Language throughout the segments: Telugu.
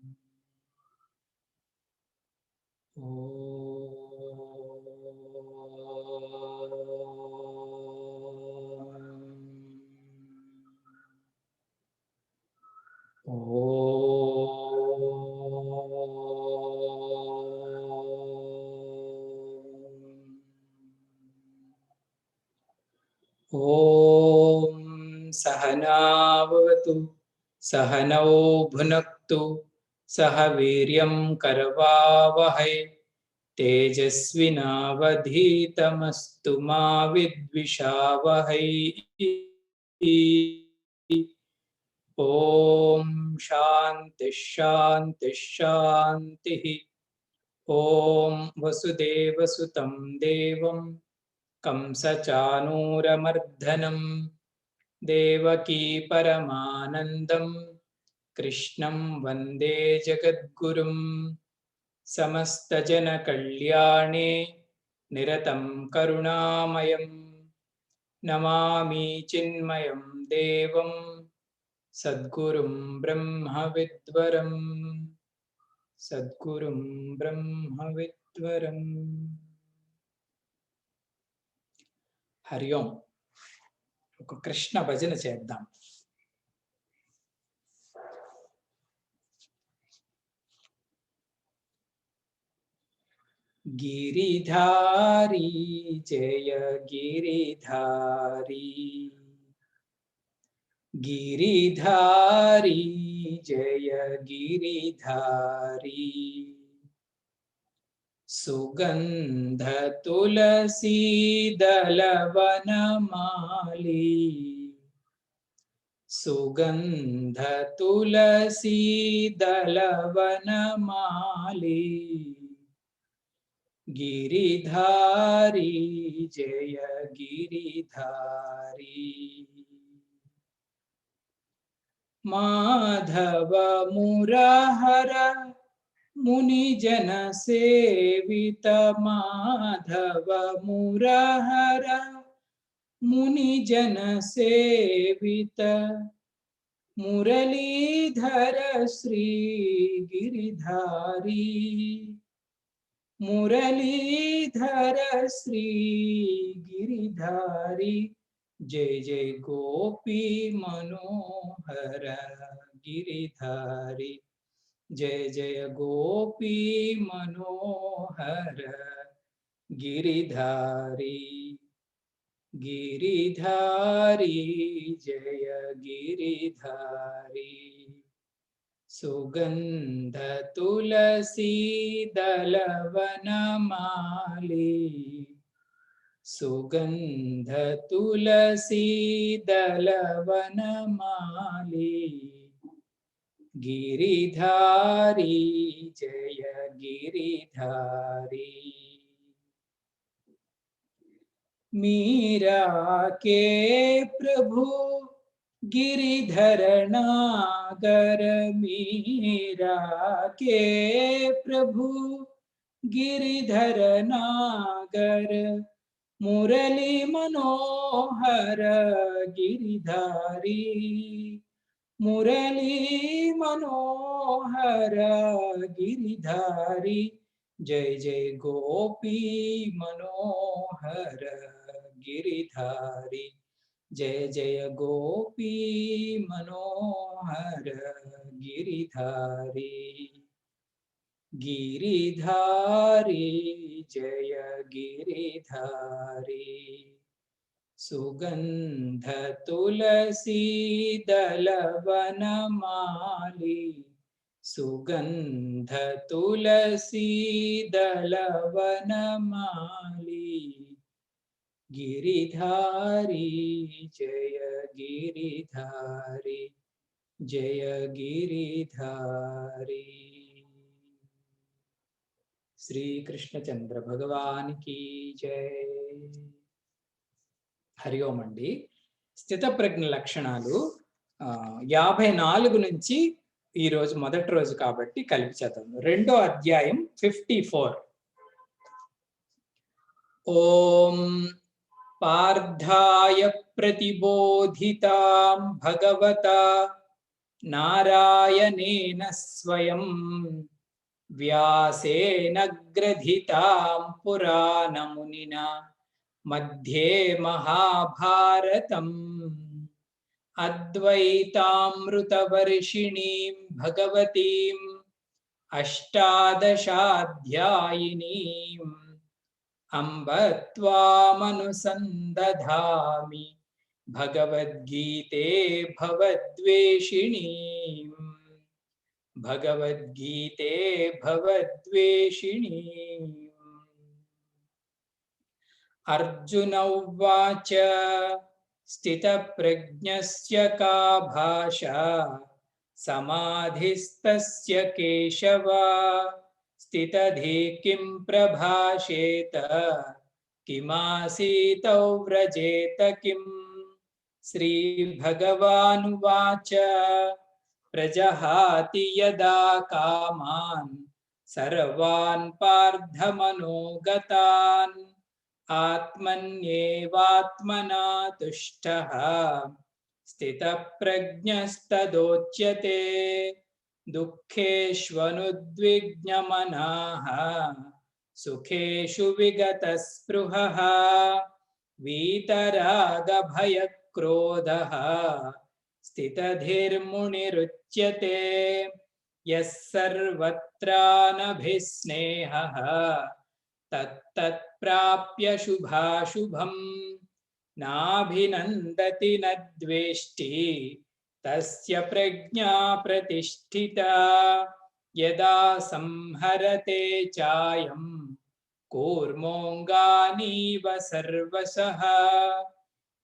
ॐ सहनावतु सहनौ भुनक्तु सह वीर्यं करवावहै तेजस्विनावधीतमस्तु मा विद्विषावहै। ॐ शान्ति शान्ति शान्तिः। ॐ वसुदेवसुतं देवं कंसचानूरमर्दनं देवकी परमानन्दं कृष्णं वन्दे जगद्गुरुं। समस्तजनकल्याणे निरतं करुणामयं नमामि चिन्मयं देवं सद्गुरुं ब्रह्मविद्वरं सद्गुरुं ब्रह्मविद्वरम्। हरि ओम। ఒక కృష్ణ భజన చేద్దాం. गिरिधारी जय गिरिधारी गिरिधारी जय गिरिधारी सुगंध तुलसी दलवनमाली सुगंध तुलसी दलवनमाली गिरिधारी जय गिरिधारी माधव मुरहर मुनिजन सेवित माधव मुरहर मुनिजन सेवित मुरलीधर श्री गिरिधारी मुरलीधर श्री गिरिधारी जय जय गोपी मनोहर गिरिधारी जय जय गोपी मनोहर गिरिधारी गिरिधारी जय गिरिधारी सुगंध तुलसी दलवनमाली सुगंध तुलसी दलवनमाली गिरिधारी जय गिरिधारी मीरा के प्रभु गिरिधर नागर मीरा के प्रभु गिरिधर नागर मुरली मनोहर गिरिधारी मुरली मनोहर गिरिधारी जय जय गोपी मनोहर गिरिधारी जय जय गोपी मनोहर गिरिधारी गिरिधारी जय गिरिधारी सुगंध तुलसी दलवनमाली सुगंध तुलसी दलवनमाली गिरिधारी जय गिरिधारी जय गिरिधारी। श्री कृष्णचंद्र भगवान की जय। हरि ओम अंडी। స్థిత ప్రజ్ఞ లక్షణాలు 54 నుంచి ఈ రోజు మొదటి రోజు కాబట్టి కలిపి చదువు. రెండో అధ్యాయం 54. ఓం పార్థాయ ప్రతిబోధితాం భగవతా नारायणेन स्वयं व्यासेन ग्रथितां पुराणमुनिना मध्ये महाभारतम् अद्वैतामृतवर्षिणीं भगवतीम् अष्टादशाध्यायिनीम् अम्ब त्वामनुसन्दधामि भगवद्गीते भवद्वेषिणीम् भगवद्गीते भवद्वेषिणीम्। अर्जुन उवाच स्थितप्रज्ञस्य का भाषा समाधिस्तस्य केशव स्थितधि किं प्रभाषेत किमासीतौ व्रजेत किम्। श्रीभगवानुवाच प्रजहाति यदा कामान् सर्वान् पार्थमनोगतान् आत्मन्येवात्मना तुष्टः स्थितप्रज्ञस्तदोच्यते। दुःखेष्वनुद्विग्नमनाः सुखेषु विगतस्पृहः वीतरागभयक्रोधः स्थितधीर्मुनिरुच्यते। यः सर्वत्रानभिस्नेहः तत्तत्प्राप्य शुभाशुभम् नाभिनन्दति न द्वेष्टि तस्य प्रज्ञा प्रतिष्ठिता। यदा संहरते चायं कूर्मोऽङ्गानीव सर्वशः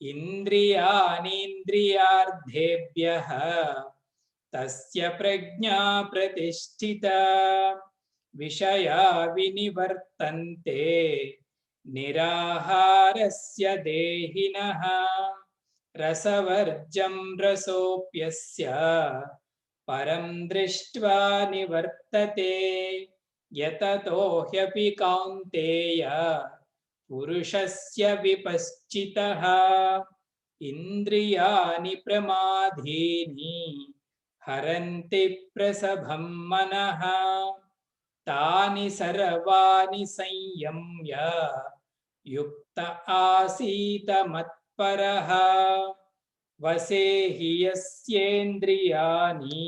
इन्द्रियाणीन्द्रियार्थेभ्यः तस्य प्रज्ञा प्रतिष्ठिता। विषया विनिवर्तन्ते निराहारस्य देहिनः रसवर्जं रसोऽप्यस्य परं दृष्ट्वा निवर्तते। यततो ह्यपि कौन्तेय पुरुषस्य विपश्चितः इन्द्रियाणि प्रमादीनि हरन्ति प्रसभं मनः तानि सर्वाणि संयम्य युक्त आसीत मत्परः। वसेहि यस्येन्द्रियाणि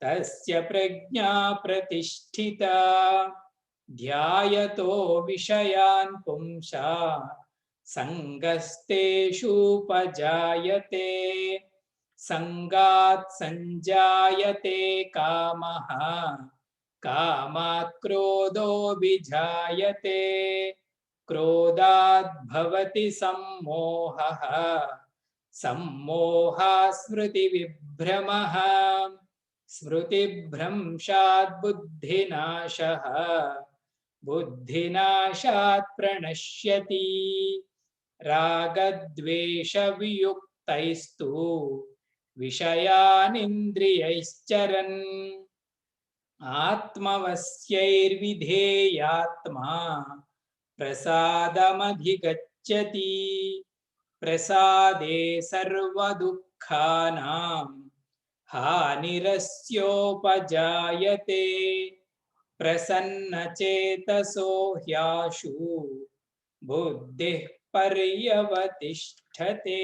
तस्य प्रज्ञा प्रतिष्ठिता। ध्यायतो विषयान् पुंसां संगस्तेषुपजायते संगात् संजायते कामः कामात् क्रोधोऽभिजायते क्रोधात् भवति सम्मोहः सम्मोहात् स्मृतिविभ्रमः स्मृतिभ्रंशात् बुद्धिनाशः बुद्धिनाशात् प्रणश्यति। रागद्वेषवियुक्तैस्तु विषयानिन्द्रियैश्चरन् आत्मवश्यैर्विधेयात्मा प्रसादमधिगच्छति। प्रसादे सर्वदुःखानां हानिरस्योपजायते प्रसन्नचेतसो ह्याशु बुद्धिः पर्यवतिष्ठते।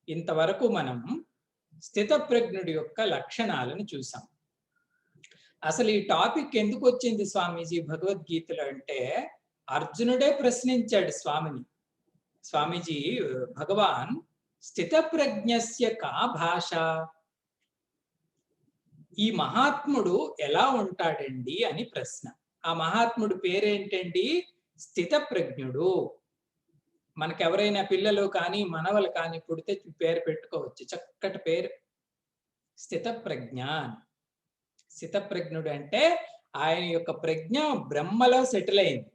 ఇంతవరకు మనం స్థితప్రజ్ఞుడి యొక్క లక్షణాలను చూసాం. అసలు ఈ టాపిక్ ఎందుకు వచ్చింది స్వామీజీ భగవద్గీతలో అంటే అర్జునుడే ప్రశ్నించాడు స్వామిని. స్వామీజీ భగవాన్ స్థితప్రజ్ఞస్య కా భాష, ఈ మహాత్ముడు ఎలా ఉంటాడండి అని ప్రశ్న. ఆ మహాత్ముడు పేరేంటండి? స్థితప్రజ్ఞుడు. మనకెవరైనా పిల్లలు కానీ మనవలు కానీ పుడితే పేరు పెట్టుకోవచ్చు, చక్కటి పేరు స్థితప్రజ్ఞ. స్థితప్రజ్ఞుడు అంటే ఆయన యొక్క ప్రజ్ఞ బ్రహ్మలో సెటిల్ అయింది.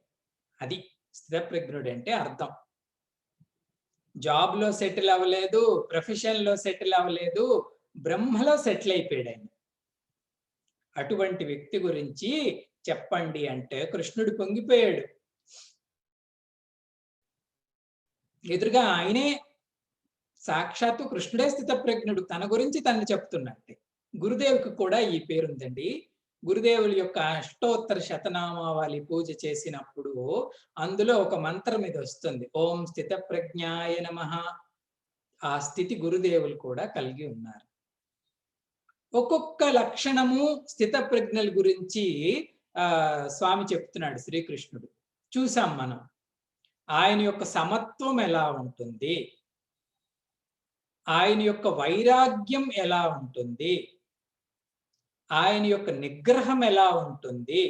అది స్థితప్రజ్ఞుడు అంటే అర్థం. జాబ్లో సెటిల్ అవ్వలేదు, ప్రొఫెషన్లో సెటిల్ అవ్వలేదు, బ్రహ్మలో సెటిల్ అయిపోయాడు ఆయన. అటువంటి వ్యక్తి గురించి చెప్పండి అంటే కృష్ణుడు పొంగిపోయాడు. ఎదురుగా ఆయనే సాక్షాత్తు కృష్ణుడే స్థితప్రజ్ఞుడు, తన గురించి తను చెప్తున్నట్టే. గురుదేవుకి కూడా ఈ పేరుందండి. గురుదేవుల యొక్క అష్టోత్తర శతనామావళి పూజ చేసినప్పుడు అందులో ఒక మంత్రం ఇది వస్తుంది. ఓం స్థితప్రజ్ఞాయ నమః. ఆ స్థితి గురుదేవులు కూడా కలిగి ఉన్నారు. ఒక్కొక్క లక్షణము స్థితప్రజ్ఞల గురించి స్వామి చెప్తున్నాడు శ్రీకృష్ణుడు. చూసాం మనం. ఆయన యొక్క సమత్వం ఎలా ఉంటుంది, ఆయన యొక్క వైరాగ్యం ఎలా ఉంటుంది, ఆయన యొక్క నిగ్రహం ఎలా ఉంటుంది,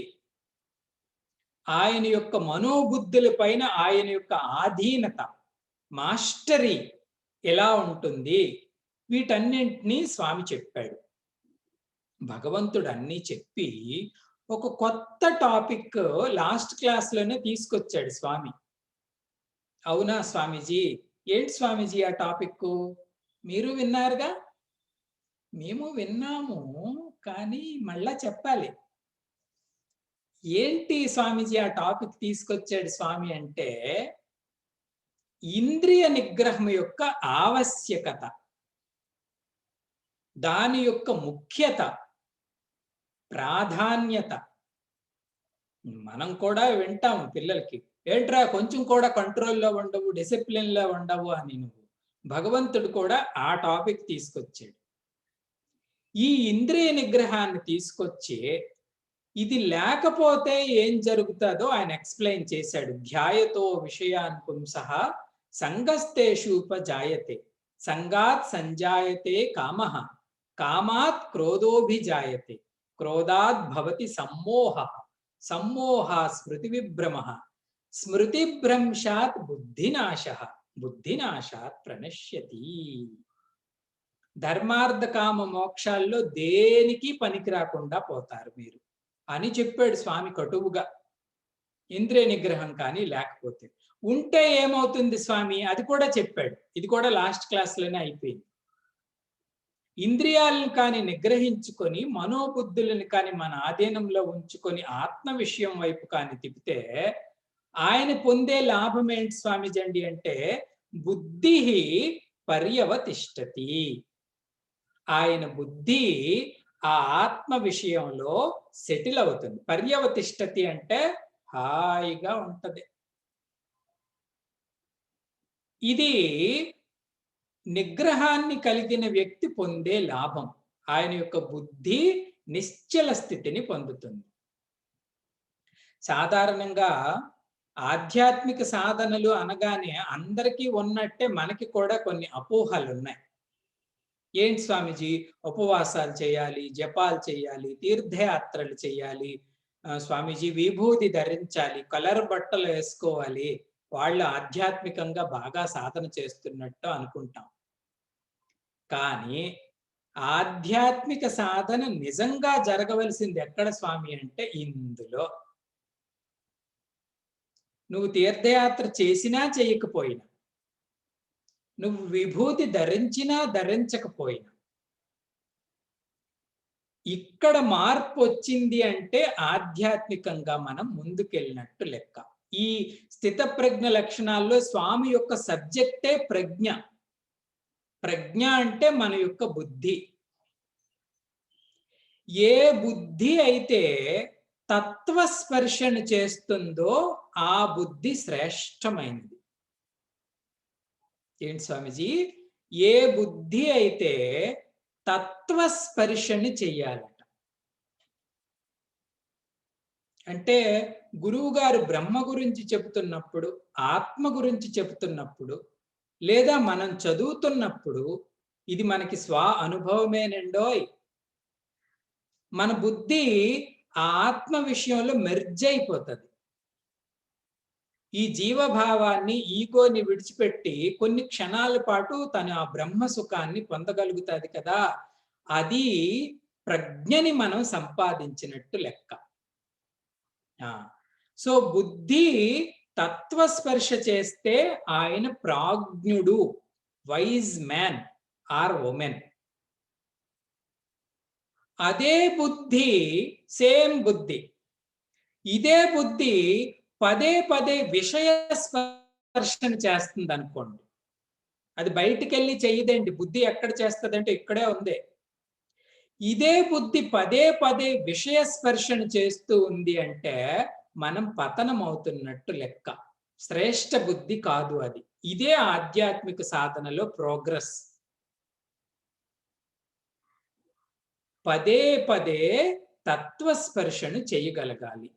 ఆయన యొక్క మనోబుద్ధుల పైన ఆయన యొక్క ఆధీనత, మాస్టరీ ఎలా ఉంటుంది, వీటన్నింటినీ స్వామి చెప్పాడు. భగవంతుడు అన్నీ చెప్పి ఒక కొత్త టాపిక్ లాస్ట్ క్లాస్లోనే తీసుకొచ్చాడు స్వామి. అవునా స్వామీజీ? ఏంటి స్వామీజీ ఆ టాపిక్? మీరు విన్నారుగా, మేము విన్నాము, కానీ మళ్ళా చెప్పాలి. ఏంటి స్వామీజీ ఆ టాపిక్ తీసుకొచ్చాడు స్వామి అంటే, ఇంద్రియ నిగ్రహం యొక్క ఆవశ్యకత, దాని యొక్క ముఖ్యత, ప్రాధాన్యత. మనం కూడా వింటాము పిల్లలకి, ఏంట్రా కొంచెం కూడా కంట్రోల్లో ఉండవు, డిసిప్లిన్లో ఉండవు అని. నువ్వు భగవంతుడు కూడా ఆ టాపిక్ తీసుకొచ్చాడు. ఈ ఇంద్రియ నిగ్రహాన్ని తీసుకొచ్చి ఇది లేకపోతే ఏం జరుగుతుందో ఆయన ఎక్స్ప్లెయిన్ చేశాడు. ధ్యాయతో విషయాన్ పుంసః సంగస్తేషూపజాయతే, సంగాత్ సంజాయతే కామః, కామాత్ క్రోధోభిజాయతే, క్రోధాత్ భవతి సమ్మోహః, సమ్మోహాత్ స్మృతి విభ్రమః, స్మృతిభ్రంశాత్ బుద్ధినాశః, బుద్ధినాశాత్ ప్రణశ్యతి. ధర్మార్థ కామ మోక్షాల్లో దేనికి పనికి రాకుండా పోతారు మీరు అని చెప్పాడు స్వామి కటువుగా. ఇంద్రియ నిగ్రహం కానీ లేకపోతే ఉంటే ఏమవుతుంది స్వామి, అది కూడా చెప్పాడు. ఇది కూడా లాస్ట్ క్లాస్లోనే అయిపోయింది. ఇంద్రియాలను కానీ నిగ్రహించుకొని, మనోబుద్ధులను కానీ మన ఆధీనంలో ఉంచుకొని ఆత్మ విషయం వైపు కానీ తిప్పితే ఆయన పొందే లాభం ఏంటి స్వామిజండి అంటే, బుద్ధి పర్యవతిష్టతి. ఆయన బుద్ధి ఆ ఆత్మ విషయంలో సెటిల్ అవుతుంది. పర్యవతిష్టతి అంటే హాయిగా ఉంటది. ఇది నిగ్రహాన్ని కలిగిన వ్యక్తి పొందే లాభం. ఆయన యొక్క బుద్ధి నిశ్చల స్థితిని పొందుతుంది. సాధారణంగా ఆధ్యాత్మిక సాధనలు అనగానే అందరికీ ఉన్నట్టే మనకి కూడా కొన్ని అపోహలు ఉన్నాయి. ఏంటి స్వామీజీ, ఉపవాసాలు చేయాలి, జపాలు చేయాలి, తీర్థయాత్రలు చేయాలి, స్వామీజీ విభూతి ధరించాలి, కలర్ బట్టలు వేసుకోవాలి, వాళ్ళు ఆధ్యాత్మికంగా బాగా సాధన చేస్తున్నట్టు అనుకుంటాం. కానీ ఆధ్యాత్మిక సాధన నిజంగా జరగవలసింది ఎక్కడ స్వామి అంటే ఇందులో. నువ్వు తీర్థయాత్ర చేసినా చేయకపోయినా, నువ్వు విభూతి ధరించినా ధరించకపోయినా, ఇక్కడ మార్పు వచ్చింది అంటే ఆధ్యాత్మికంగా మనం ముందుకెళ్ళినట్టు లెక్క. ఈ స్థితప్రజ్ఞ లక్షణాల్లో స్వామి యొక్క సబ్జెక్టే ప్రజ్ఞ. ప్రజ్ఞ అంటే మన యొక్క బుద్ధి. ఏ బుద్ధి అయితే తత్వస్పర్శను చేస్తుందో ఆ బుద్ధి శ్రేష్టమైనది. ఏంటి స్వామిజీ? ఏ బుద్ధి అయితే తత్వస్పర్శని చెయ్యాలట. అంటే గురువు గారు బ్రహ్మ గురించి చెబుతున్నప్పుడు, ఆత్మ గురించి చెబుతున్నప్పుడు, లేదా మనం చదువుతున్నప్పుడు ఇది మనకి స్వ అనుభవమేనండోయ్. మన బుద్ధి ఆ ఆత్మ విషయంలో మెర్జ్ అయిపోతుంది. ఈ జీవభావాన్ని, ఈగోని విడిచిపెట్టి కొన్ని క్షణాల పాటు తన ఆ బ్రహ్మ సుఖాన్ని పొందగలుగుతుంది కదా. అది ప్రజ్ఞని మనం సంపాదించినట్టు లెక్క. సో బుద్ధి తత్వస్పర్శ చేస్తే ఆయన ప్రాజ్ఞుడు, వైజ్ మ్యాన్ ఆర్ ఉమెన్. అదే బుద్ధి, సేమ్ బుద్ధి, ఇదే బుద్ధి పదే పదే విషయ స్పర్శన చేస్తుంది అనుకోండి, అది బయటికెళ్ళి చెయ్యదండి. బుద్ధి ఎక్కడ చేస్తదంటే ఇక్కడే ఉంది. ఇదే బుద్ధి పదే పదే విషయ స్పర్శను చేస్తూ ఉంది అంటే మనం పతనం అవుతున్నట్టు లెక్క. శ్రేష్ఠ బుద్ధి కాదు అది. ఇదే ఆధ్యాత్మిక సాధనలో ప్రోగ్రెస్. పదే పదే తత్వస్పర్శను చేయగలగాలి.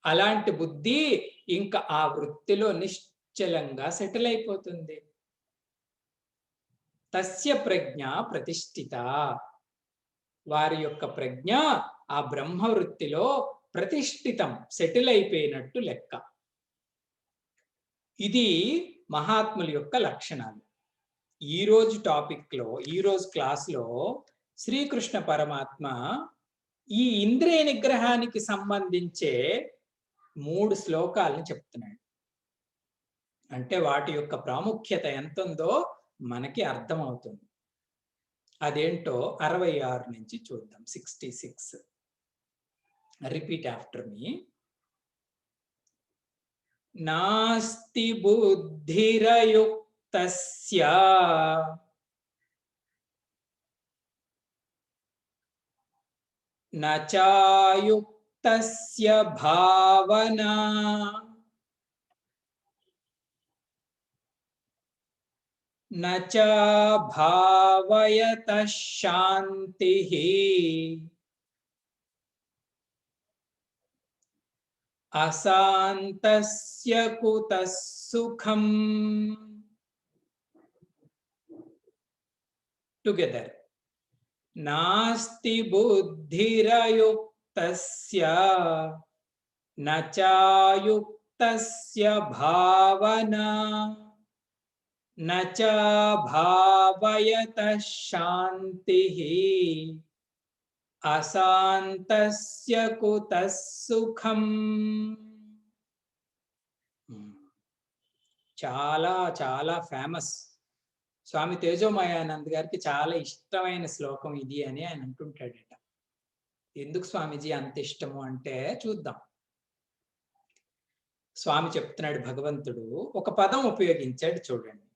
అలాంటి బుద్ధి ఇంకా ఆ వృత్తిలో నిశ్చలంగా సెటిల్ అయిపోతుంది. తస్య ప్రజ్ఞ ప్రతిష్ఠిత. వారి యొక్క ప్రజ్ఞ ఆ బ్రహ్మ వృత్తిలో ప్రతిష్ఠితం, సెటిల్ అయిపోయినట్టు లెక్క. ఇది మహాత్ముల యొక్క లక్షణాలు. ఈరోజు టాపిక్లో, ఈరోజు క్లాస్లో శ్రీకృష్ణ పరమాత్మ ఈ ఇంద్రియ నిగ్రహానికి సంబంధించే 3 శ్లోకాలను చెప్తున్నాడు. అంటే వాటి యొక్క ప్రాముఖ్యత ఎంతుందో మనకి అర్థమవుతుంది. అదేంటో 66 నుంచి చూద్దాం. 66. రిపీట్ ఆఫ్టర్ మీ. నాస్తి బుద్ధిరయుక్తస్య నచాయుక్తస్య భావనా నచ భావయతః శాంతిః అశాంతస్య కుతః సుఖం. టుగెదర్. నాస్తి బుద్ధిరయుక్తస్య నచాయుక్తస్య భావనా నచ భావయతః శాంతిః అశాంతస్య కుతః సుఖం. చాలా చాలా ఫేమస్. స్వామి తేజోమయానంద్ గారికి చాలా ఇష్టమైన శ్లోకం ఇది అని ఆయన అంటుంటాడట. ఎందుకు స్వామిజీ అంత ఇష్టము అంటే చూద్దాం. స్వామి చెప్తున్నాడు, భగవంతుడు ఒక పదం ఉపయోగించాడు చూడండి.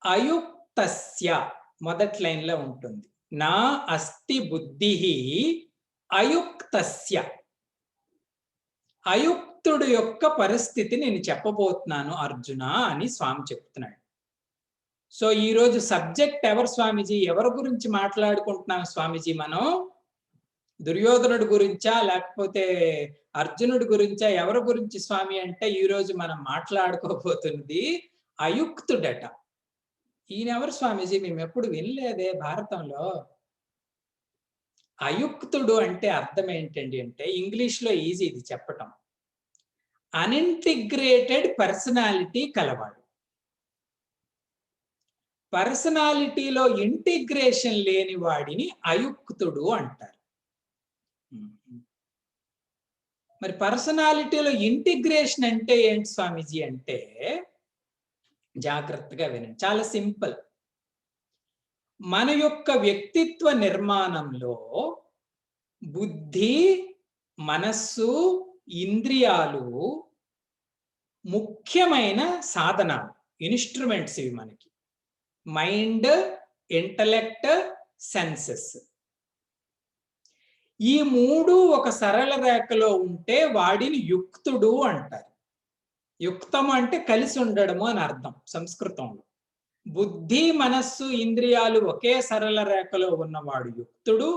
అయుక్తస్య మొదటి లైన్ లో ఉంటుంది. నా అస్తి బుద్ధి అయుక్తస్య. అయుక్తుడు యొక్క పరిస్థితి నేను చెప్పబోతున్నాను అర్జున అని స్వామి చెప్తున్నాడు. సో ఈరోజు సబ్జెక్ట్ ఎవరు స్వామిజీ? ఎవరి గురించి మాట్లాడుకుంటున్నాం స్వామిజీ? మనం దుర్యోధనుడి గురించా లేకపోతే అర్జునుడి గురించా? ఎవరి గురించి స్వామి అంటే ఈరోజు మనం మాట్లాడుకోబోతున్నది అయుక్తుడట. ఈయనెవరు స్వామిజీ? మేము ఎప్పుడు వినలేదే భారతంలో. అయుక్తుడు అంటే అర్థం ఏంటండి అంటే, ఇంగ్లీష్ లో ఈజీ ఇది చెప్పటం. అన్ఇంటిగ్రేటెడ్ పర్సనాలిటీ కలవాడు. పర్సనాలిటీలో ఇంటిగ్రేషన్ లేని వాడిని అయుక్తుడు అంటారు. మరి పర్సనాలిటీలో ఇంటిగ్రేషన్ అంటే ఏంటి స్వామీజీ అంటే, జాగ్రత్తగా వినండి, చాలా సింపుల్. మన యొక్క వ్యక్తిత్వ నిర్మాణంలో బుద్ధి, మనస్సు, ఇంద్రియాలు ముఖ్యమైన సాధనాలు, ఇన్స్ట్రుమెంట్స్ ఇవి మనకి. Mind, intellect, senses. ఈ 3 ఒక సరళ రేఖలో ఉంటే వాడిని యుక్తుడు అంటారు. యుక్తం అంటే కలిసి ఉండడము అని అర్థం సంస్కృతంలో. బుద్ధి, మనస్సు, ఇంద్రియాలు ఒకే సరళ రేఖలో ఉన్నవాడు యుక్తుడు.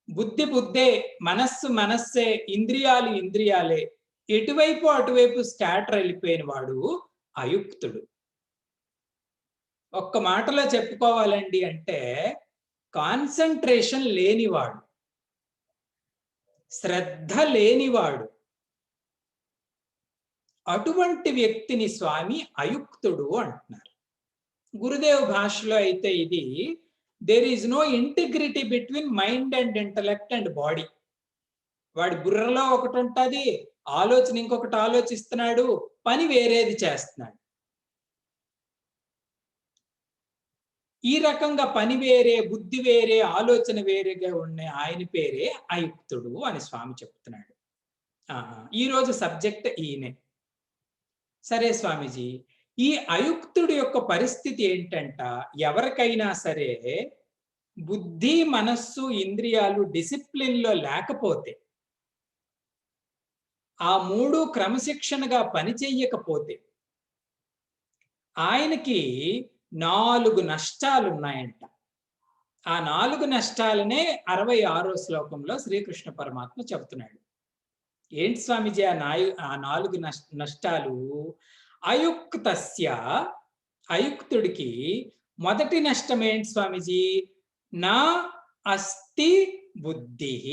బుద్ధి బుద్ధే, మనస్సు మనస్సే, ఇంద్రియాలు ఇంద్రియాలే, ఎటువైపు అటువైపు స్కాటర్ వెళ్ళిపోయిన వాడు అయుక్తుడు. ఒక్క మాటలో చెప్పుకోవాలండి అంటే కాన్సంట్రేషన్ లేనివాడు, శ్రద్ధ లేనివాడు, అటువంటి వ్యక్తిని స్వామి అయుక్తుడు అంటున్నారు. గురుదేవ్ భాషలో అయితే ఇది there is no integrity between mind and intellect and body. వాడి బుర్రలో ఒకటి ఉంటుంది, ఆలోచన ఇంకొకటి ఆలోచిస్తున్నాడు, పని వేరేది చేస్తున్నాడు. ఈ రకంగా పని వేరే, బుద్ధి వేరే, ఆలోచన వేరేగా ఉన్న ఆయన పేరే అయుక్తుడు అని స్వామి చెప్తున్నాడు. ఈరోజు సబ్జెక్ట్ ఈయనే. సరే స్వామీజీ, ఈ అయుక్తుడి యొక్క పరిస్థితి ఏంటంట, ఎవరికైనా సరే బుద్ధి, మనస్సు, ఇంద్రియాలు డిసిప్లిన్‌లో లేకపోతే, ఆ 3 క్రమశిక్షణగా పని చెయ్యకపోతే, ఆయనకి 4 నష్టాలున్నాయంట. ఆ 4 నష్టాలనే 66వ శ్లోకంలో శ్రీకృష్ణ పరమాత్మ చెప్తున్నాడు. ఏంటి స్వామీజీ ఆ 4 నష్టాలు? అయుక్తస్య, అయుక్తుడికి మొదటి నష్టం ఏంటి స్వామీజీ? నా అస్తి బుద్ధిః.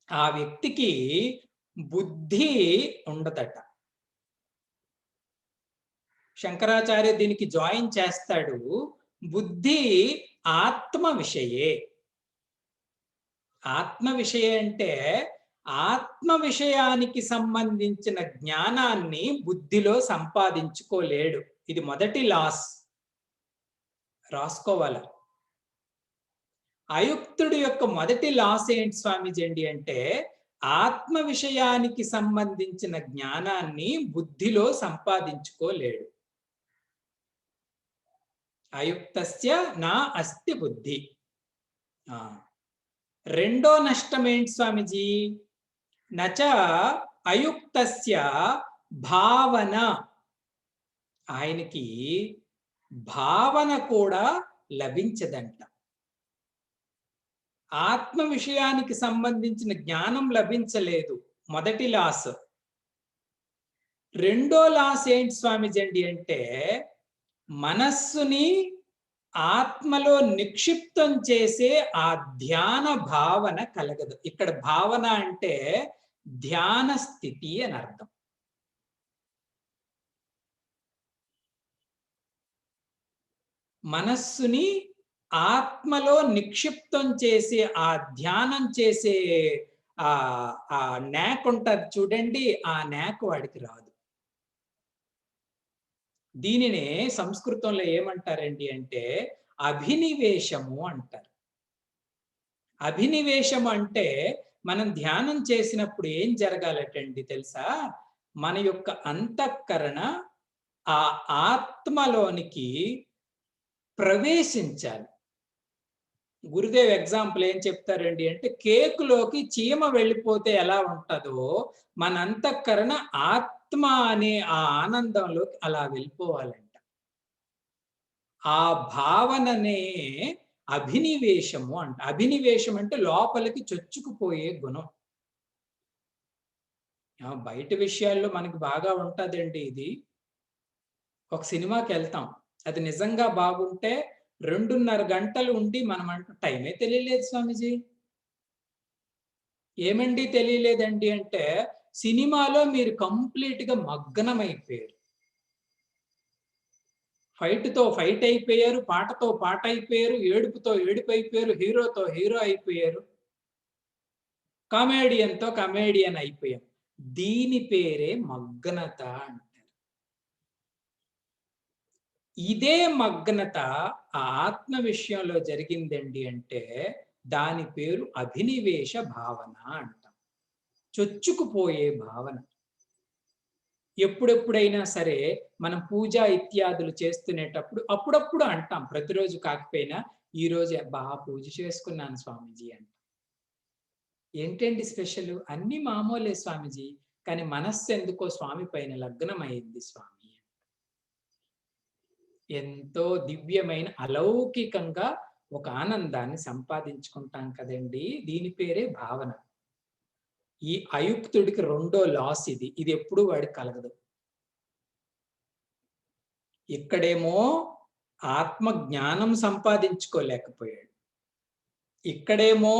ఆ వ్యక్తికి బుద్ధి ఉండదట. శంకరాచార్య దీనికి జాయిన్ చేస్తాడు. బుద్ధి ఆత్మ విషయే. ఆత్మ విషయే అంటే ఆత్మ విషయానికి సంబంధించిన జ్ఞానాన్ని బుద్ధిలో సంపాదించుకోలేడు. ఇది మొదటి లాస్. రాసుకోవాలి. అయుక్తుడి యొక్క మొదటి లాస్ ఏంటి స్వామీజీ అండి అంటే, ఆత్మ విషయానికి సంబంధించిన జ్ఞానాన్ని బుద్ధిలో సంపాదించుకోలేడు. అయుక్తస్య నా అస్తి బుద్ధి. రెండో నష్టం ఏంటి స్వామీజీ? నచ అయుక్తస్య భావన. ఆయనకి భావన కూడా లభించదంట. ఆత్మ విషయానికి సంబంధించిన జ్ఞానం లభించలేదు. మొదటి లాస్. రెండో లాస్ ఏంటి స్వామీజీ అండి అంటే, మనస్సుని ఆత్మలో నిక్షిప్తం చేసే ఆ ధ్యాన భావన కలగదు. ఇక్కడ భావన అంటే ధ్యాన స్థితి అని అర్థం. మనస్సుని ఆత్మలో నిక్షిప్తం చేసే ఆ ధ్యానం చేసే ఆ నాక్ ఉంటది చూడండి, ఆ నాక్ వాడికి రాదు. దీనినే సంస్కృతంలో ఏమంటారండి అంటే అభినివేశము అంటారు. అభినివేశం అంటే మనం ధ్యానం చేసినప్పుడు ఏం జరగాలటండి తెలుసా? మన యొక్క అంతఃకరణ ఆ ఆత్మలోనికి ప్రవేశించాలి. గురుదేవ్ ఎగ్జాంపుల్ ఏం చెప్తారండి అంటే, కేకులోకి చీమ వెళ్ళిపోతే ఎలా ఉంటదో మన అంతఃకరణ ఆత్మ అనే ఆ ఆనందంలోకి అలా వెళ్ళిపోవాలంట. ఆ భావననే అభినివేశము అంట. అభినివేశం అంటే లోపలికి చొచ్చుకుపోయే గుణం. బయట విషయాల్లో మనకి బాగా ఉంటదండి ఇది. ఒక సినిమాకెళ్తాం. అది నిజంగా బాగుంటే 2:30 గంటలు ఉండి మనం టైమే తెలియలేదు స్వామీజీ. ఏమండి తెలియలేదండి అంటే, సినిమాలో మీరు కంప్లీట్‌గా మగ్గనమైపోయారు. ఫైట్‌తో ఫైట్ అయిపోయారు, పాటతో పాట అయిపోయారు, ఏడుపుతో ఏడుపైపోయారు, హీరోతో హీరో అయిపోయారు. కామెడియన్‌తో కమెడియన్ అయిపోయాం. దీని పేరే మగ్గనత అంటారు. ఇదే మగ్నత ఆ ఆత్మ విషయంలో జరిగిందండి అంటే, దాని పేరు అభినివేశ భావన అంటాం. చొచ్చుకుపోయే భావన. ఎప్పుడెప్పుడైనా సరే మనం పూజ ఇత్యాదులు చేస్తునేటప్పుడు అప్పుడప్పుడు అంటాం. ప్రతిరోజు కాకపోయినా, "ఈరోజు పూజ చేసుకున్నాను స్వామీజీ" అంటాం. ఏంటండి స్పెషలు? అన్నీ మామూలే స్వామీజీ. కానీ మనస్సు ఎందుకో స్వామి పైన లగ్నమైంది స్వామి. ఎంతో దివ్యమైన అలౌకికంగా ఒక ఆనందాన్ని సంపాదించుకుంటాం కదండీ! దీని పేరే భావన. ఈ అయుక్తుడికి రెండో లాస్ ఇది. ఇది ఎప్పుడూ వాడికి కలగదు. ఇక్కడేమో ఆత్మ జ్ఞానం సంపాదించుకోలేకపోయాడు. ఇక్కడేమో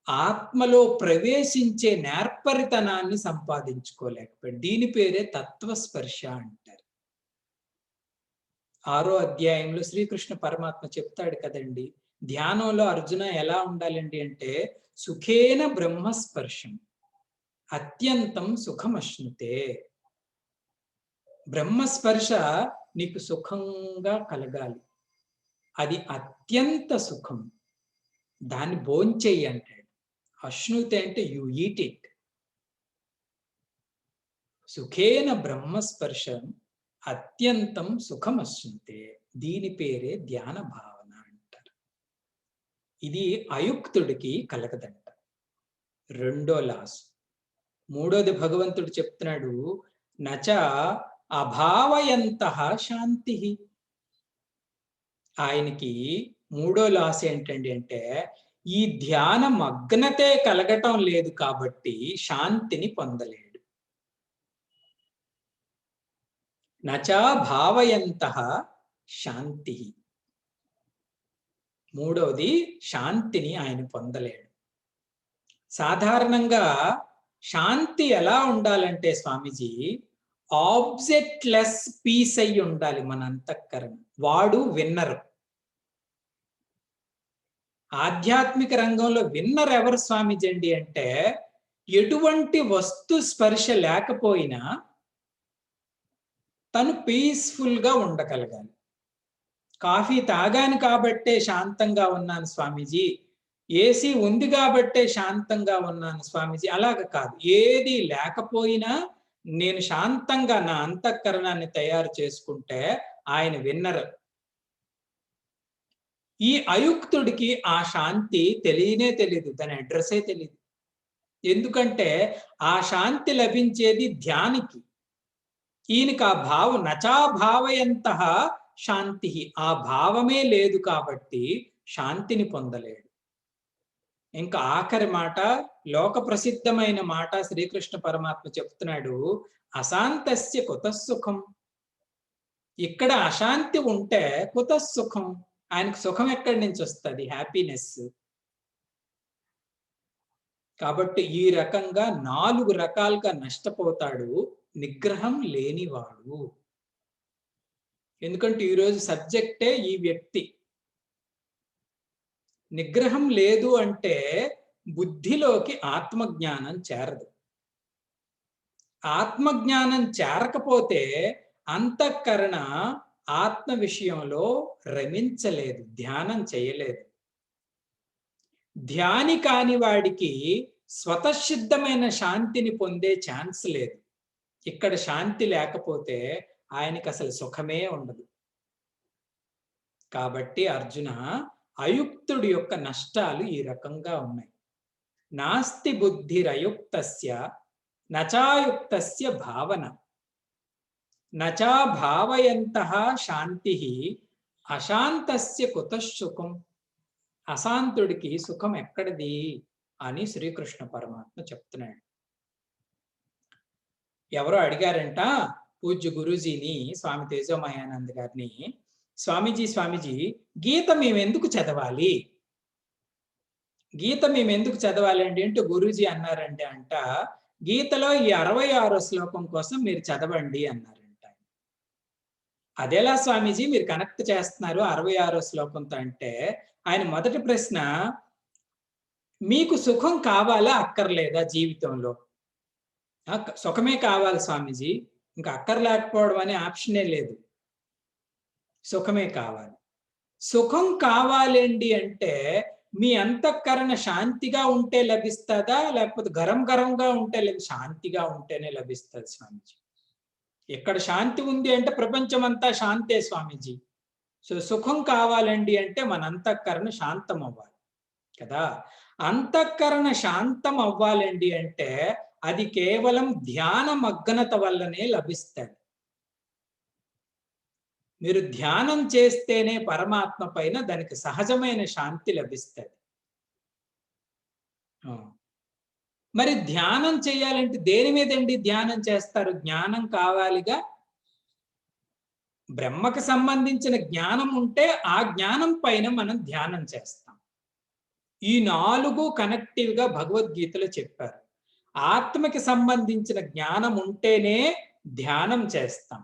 ఆత్మలో ప్రవేశించే నేర్పరితనాన్ని సంపాదించుకోలేకపోయాడు. దీని పేరే తత్వస్పర్శ అంటారు. 6వ అధ్యాయంలో శ్రీకృష్ణ పరమాత్మ చెప్తాడు కదండీ! ధ్యానంలో అర్జున ఎలా ఉండాలండి అంటే, సుఖేన బ్రహ్మస్పర్శం అత్యంతం సుఖమశ్నుతే. బ్రహ్మస్పర్శ నీకు సుఖంగా కలగాలి. అది అత్యంత సుఖం. దాన్ని భోంచెయ్యి అంటాడు. అశ్నుతే అంటే యు ఈట్ ఇట్. సుఖేన బ్రహ్మస్పర్శం అత్యంతం సుఖమశ్నుతే. దీని పేరే ధ్యాన భావన అంటారు. ఇది అయుక్తుడికి కలగదంట. రెండో లాస్. మూడోది భగవంతుడు చెప్తున్నాడు, నచ అభావయంతః శాంతి. ఆయనకి మూడో లాస్ ఏంటండి అంటే, ఈ ధ్యాన మగ్నతే కలగటం లేదు కాబట్టి శాంతిని పొందలేడు. నచా భావయంతః శాంతి. మూడవది శాంతిని ఆయన పొందలేడు. సాధారణంగా శాంతి ఎలా ఉండాలంటే స్వామీజీ, ఆబ్జెక్ట్లెస్ పీస్ అయి ఉండాలి మన అంతఃకరణ. వాడు విన్నరు. ఆధ్యాత్మిక రంగంలో విన్నర్ ఎవరు స్వామీజీ అండి అంటే, ఎటువంటి వస్తు స్పర్శ లేకపోయినా తను పీస్ఫుల్ గా ఉండగలగాలి. కాఫీ తాగాను కాబట్టే శాంతంగా ఉన్నాను స్వామీజీ, ఏసీ ఉంది కాబట్టే శాంతంగా ఉన్నాను స్వామీజీ, అలాగ కాదు. ఏది లేకపోయినా నేను శాంతంగా నా అంతఃకరణాన్ని తయారు చేసుకుంటే ఆయన విన్నర్. ఈ అయుక్తుడికి ఆ శాంతి తెలియనే తెలియదు, దాని అడ్రస్సే తెలియదు. ఎందుకంటే ఆ శాంతి లభించేది ధ్యానికి. ఈయనకి ఆ భావం నచా భావయంతః శాంతి, ఆ భావమే లేదు కాబట్టి శాంతిని పొందలేడు. ఇంకా ఆఖరి మాట, లోక ప్రసిద్ధమైన మాట శ్రీకృష్ణ పరమాత్మ చెప్తున్నాడు, అశాంతస్య కుతః సుఖం. ఇక్కడ అశాంతి ఉంటే కుతః సుఖం, ఆయనకు సుఖం ఎక్కడి నుంచి వస్తుంది? హ్యాపీనెస్. కాబట్టి ఈ రకంగా 4 రకాలుగా నష్టపోతాడు నిగ్రహం లేనివాడు. ఎందుకంటే ఈరోజు సబ్జెక్టే ఈ వ్యక్తి. నిగ్రహం లేదు అంటే బుద్ధిలోకి ఆత్మజ్ఞానం చేరదు. ఆత్మజ్ఞానం చేరకపోతే అంతఃకరణ ఆత్మ విషయంలో రమించలేదు, ధ్యానం చేయలేదు. ధ్యాని కాని వాడికి స్వతసిద్ధమైన శాంతిని పొందే ఛాన్స్ లేదు. ఇక్కడ శాంతి లేకపోతే ఆయనకి అసలు సుఖమే ఉండదు. కాబట్టి అర్జున, అయుక్తుడి యొక్క నష్టాలు ఈ రకంగా ఉన్నాయి. నాస్తి బుద్ధిరయుక్తస్య నచాయుక్తస్య భావన, నచా భావయంతః శాంతి అశాంతస్య కుతః సుఖం. అశాంతుడికి సుఖం ఎక్కడిది అని శ్రీకృష్ణ పరమాత్మ చెప్తున్నాడు. ఎవరో అడిగారంట పూజ్య గురూజీని, స్వామి తేజోమయానంద్ గారిని, స్వామీజీ గీత మేము ఎందుకు చదవాలి? గీత మేము ఎందుకు చదవాలి అంటే గురూజీ అన్నారంటే అంట, గీతలో ఈ 66వ శ్లోకం కోసం మీరు చదవండి అన్నారంట. అదేలా స్వామీజీ మీరు కనెక్ట్ చేస్తున్నారు 66వ శ్లోకంతో అంటే, ఆయన మొదటి ప్రశ్న, మీకు సుఖం కావాలా అక్కర్లేదా జీవితంలో? సుఖమే కావాలి స్వామీజీ, ఇంకా అక్కర్లేకపోవడం అనే ఆప్షనే లేదు, సుఖమే కావాలి. సుఖం కావాలండి అంటే మీ అంతఃకరణ శాంతిగా ఉంటే లభిస్తుందా, లేకపోతే గరంగా ఉంటే శాంతిగా ఉంటేనే లభిస్తుంది స్వామీజీ. ఎక్కడ శాంతి ఉంది అంటే ప్రపంచం అంతా శాంతే స్వామీజీ. సో సుఖం కావాలండి అంటే మన అంతఃకరణ శాంతం అవ్వాలి కదా. అంతఃకరణ శాంతం అవ్వాలండి అంటే అది కేవలం ధ్యాన మగ్నత వల్లనే లభిస్తుంది. మీరు ధ్యానం చేస్తేనే పరమాత్మ పైన దానికి సహజమైన శాంతి లభిస్తుంది. మరి ధ్యానం చేయాలంటే దేని మీదండి ధ్యానం చేస్తారు? జ్ఞానం కావాలిగా. బ్రహ్మకు సంబంధించిన జ్ఞానం ఉంటే ఆ జ్ఞానం పైన మనం ధ్యానం చేస్తాం. ఈ 4 కనెక్టివ్ గా భగవద్గీతలో చెప్పారు. ఆత్మకి సంబంధించిన జ్ఞానం ఉంటేనే ధ్యానం చేస్తాం.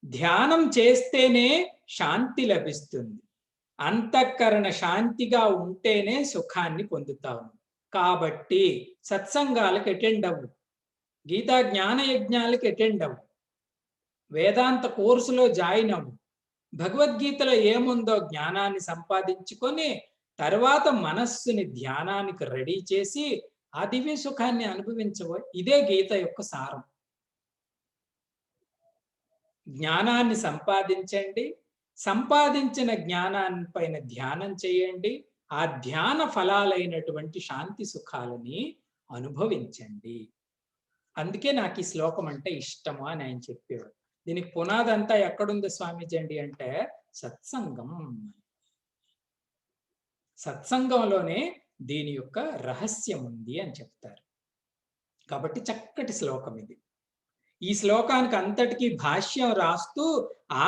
ధ్యానం చేస్తేనే శాంతి లభిస్తుంది. అంతఃకరణ శాంతిగా ఉంటేనే సుఖాన్ని పొందుతాము. కాబట్టి సత్సంగాలకు అటెండ్ అవ్వు, గీతా జ్ఞాన యజ్ఞాలకు అటెండ్ అవ్వు, వేదాంత కోర్సులో జాయిన్ అవ్వు. భగవద్గీతలో ఏముందో జ్ఞానాన్ని సంపాదించుకొని తర్వాత మనస్సుని ధ్యానానికి రెడీ చేసి ఆ దివ్య సుఖాన్ని అనుభవించబో. ఇదే గీత యొక్క సారం. జ్ఞానాన్ని సంపాదించండి. సంపాదించిన జ్ఞానాన్ని పైన ధ్యానం చేయండి. ఆ ధ్యాన ఫలాలైనటువంటి శాంతి సుఖాలని అనుభవించండి. అందుకే నాకు ఈ శ్లోకం అంటే ఇష్టము అని ఆయన చెప్పేవారు. దీనికి పునాదంతా ఎక్కడుంది స్వామీజీ అండి అంటే సత్సంగం. సత్సంగంలోనే దీని యొక్క రహస్యం ఉంది అని చెప్తారు. కాబట్టి చక్కటి శ్లోకం ఇది. ఈ శ్లోకానికి అంతటికీ భాష్యం రాస్తూ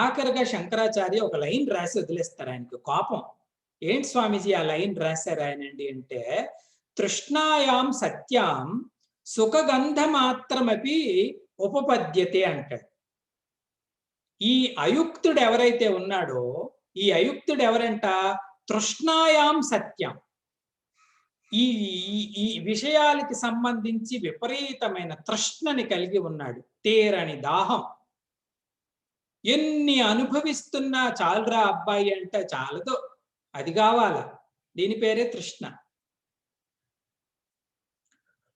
ఆఖరిగా శంకరాచార్య ఒక లైన్ రాసి వదిలేస్తారు. ఆయనకు కోపం. ఏంటి స్వామీజీ ఆ లైన్ రాశారు ఆయనండి అంటే, తృష్ణాయాం సత్యాం సుఖగంధమాత్రమపి ఉపపద్యతే అంటాడు. ఈ అయుక్తుడు ఎవరైతే ఉన్నాడో, ఈ అయుక్తుడు ఎవరంట, తృష్ణాయాం సత్యం, ఈ ఈ విషయాలకి సంబంధించి విపరీతమైన తృష్ణని కలిగి ఉన్నాడు. తీరని దాహం. ఎన్ని అనుభవిస్తున్నా చాలురా అబ్బాయి అంటే చాలదు, అది కావాలా. దీని పేరే తృష్ణ.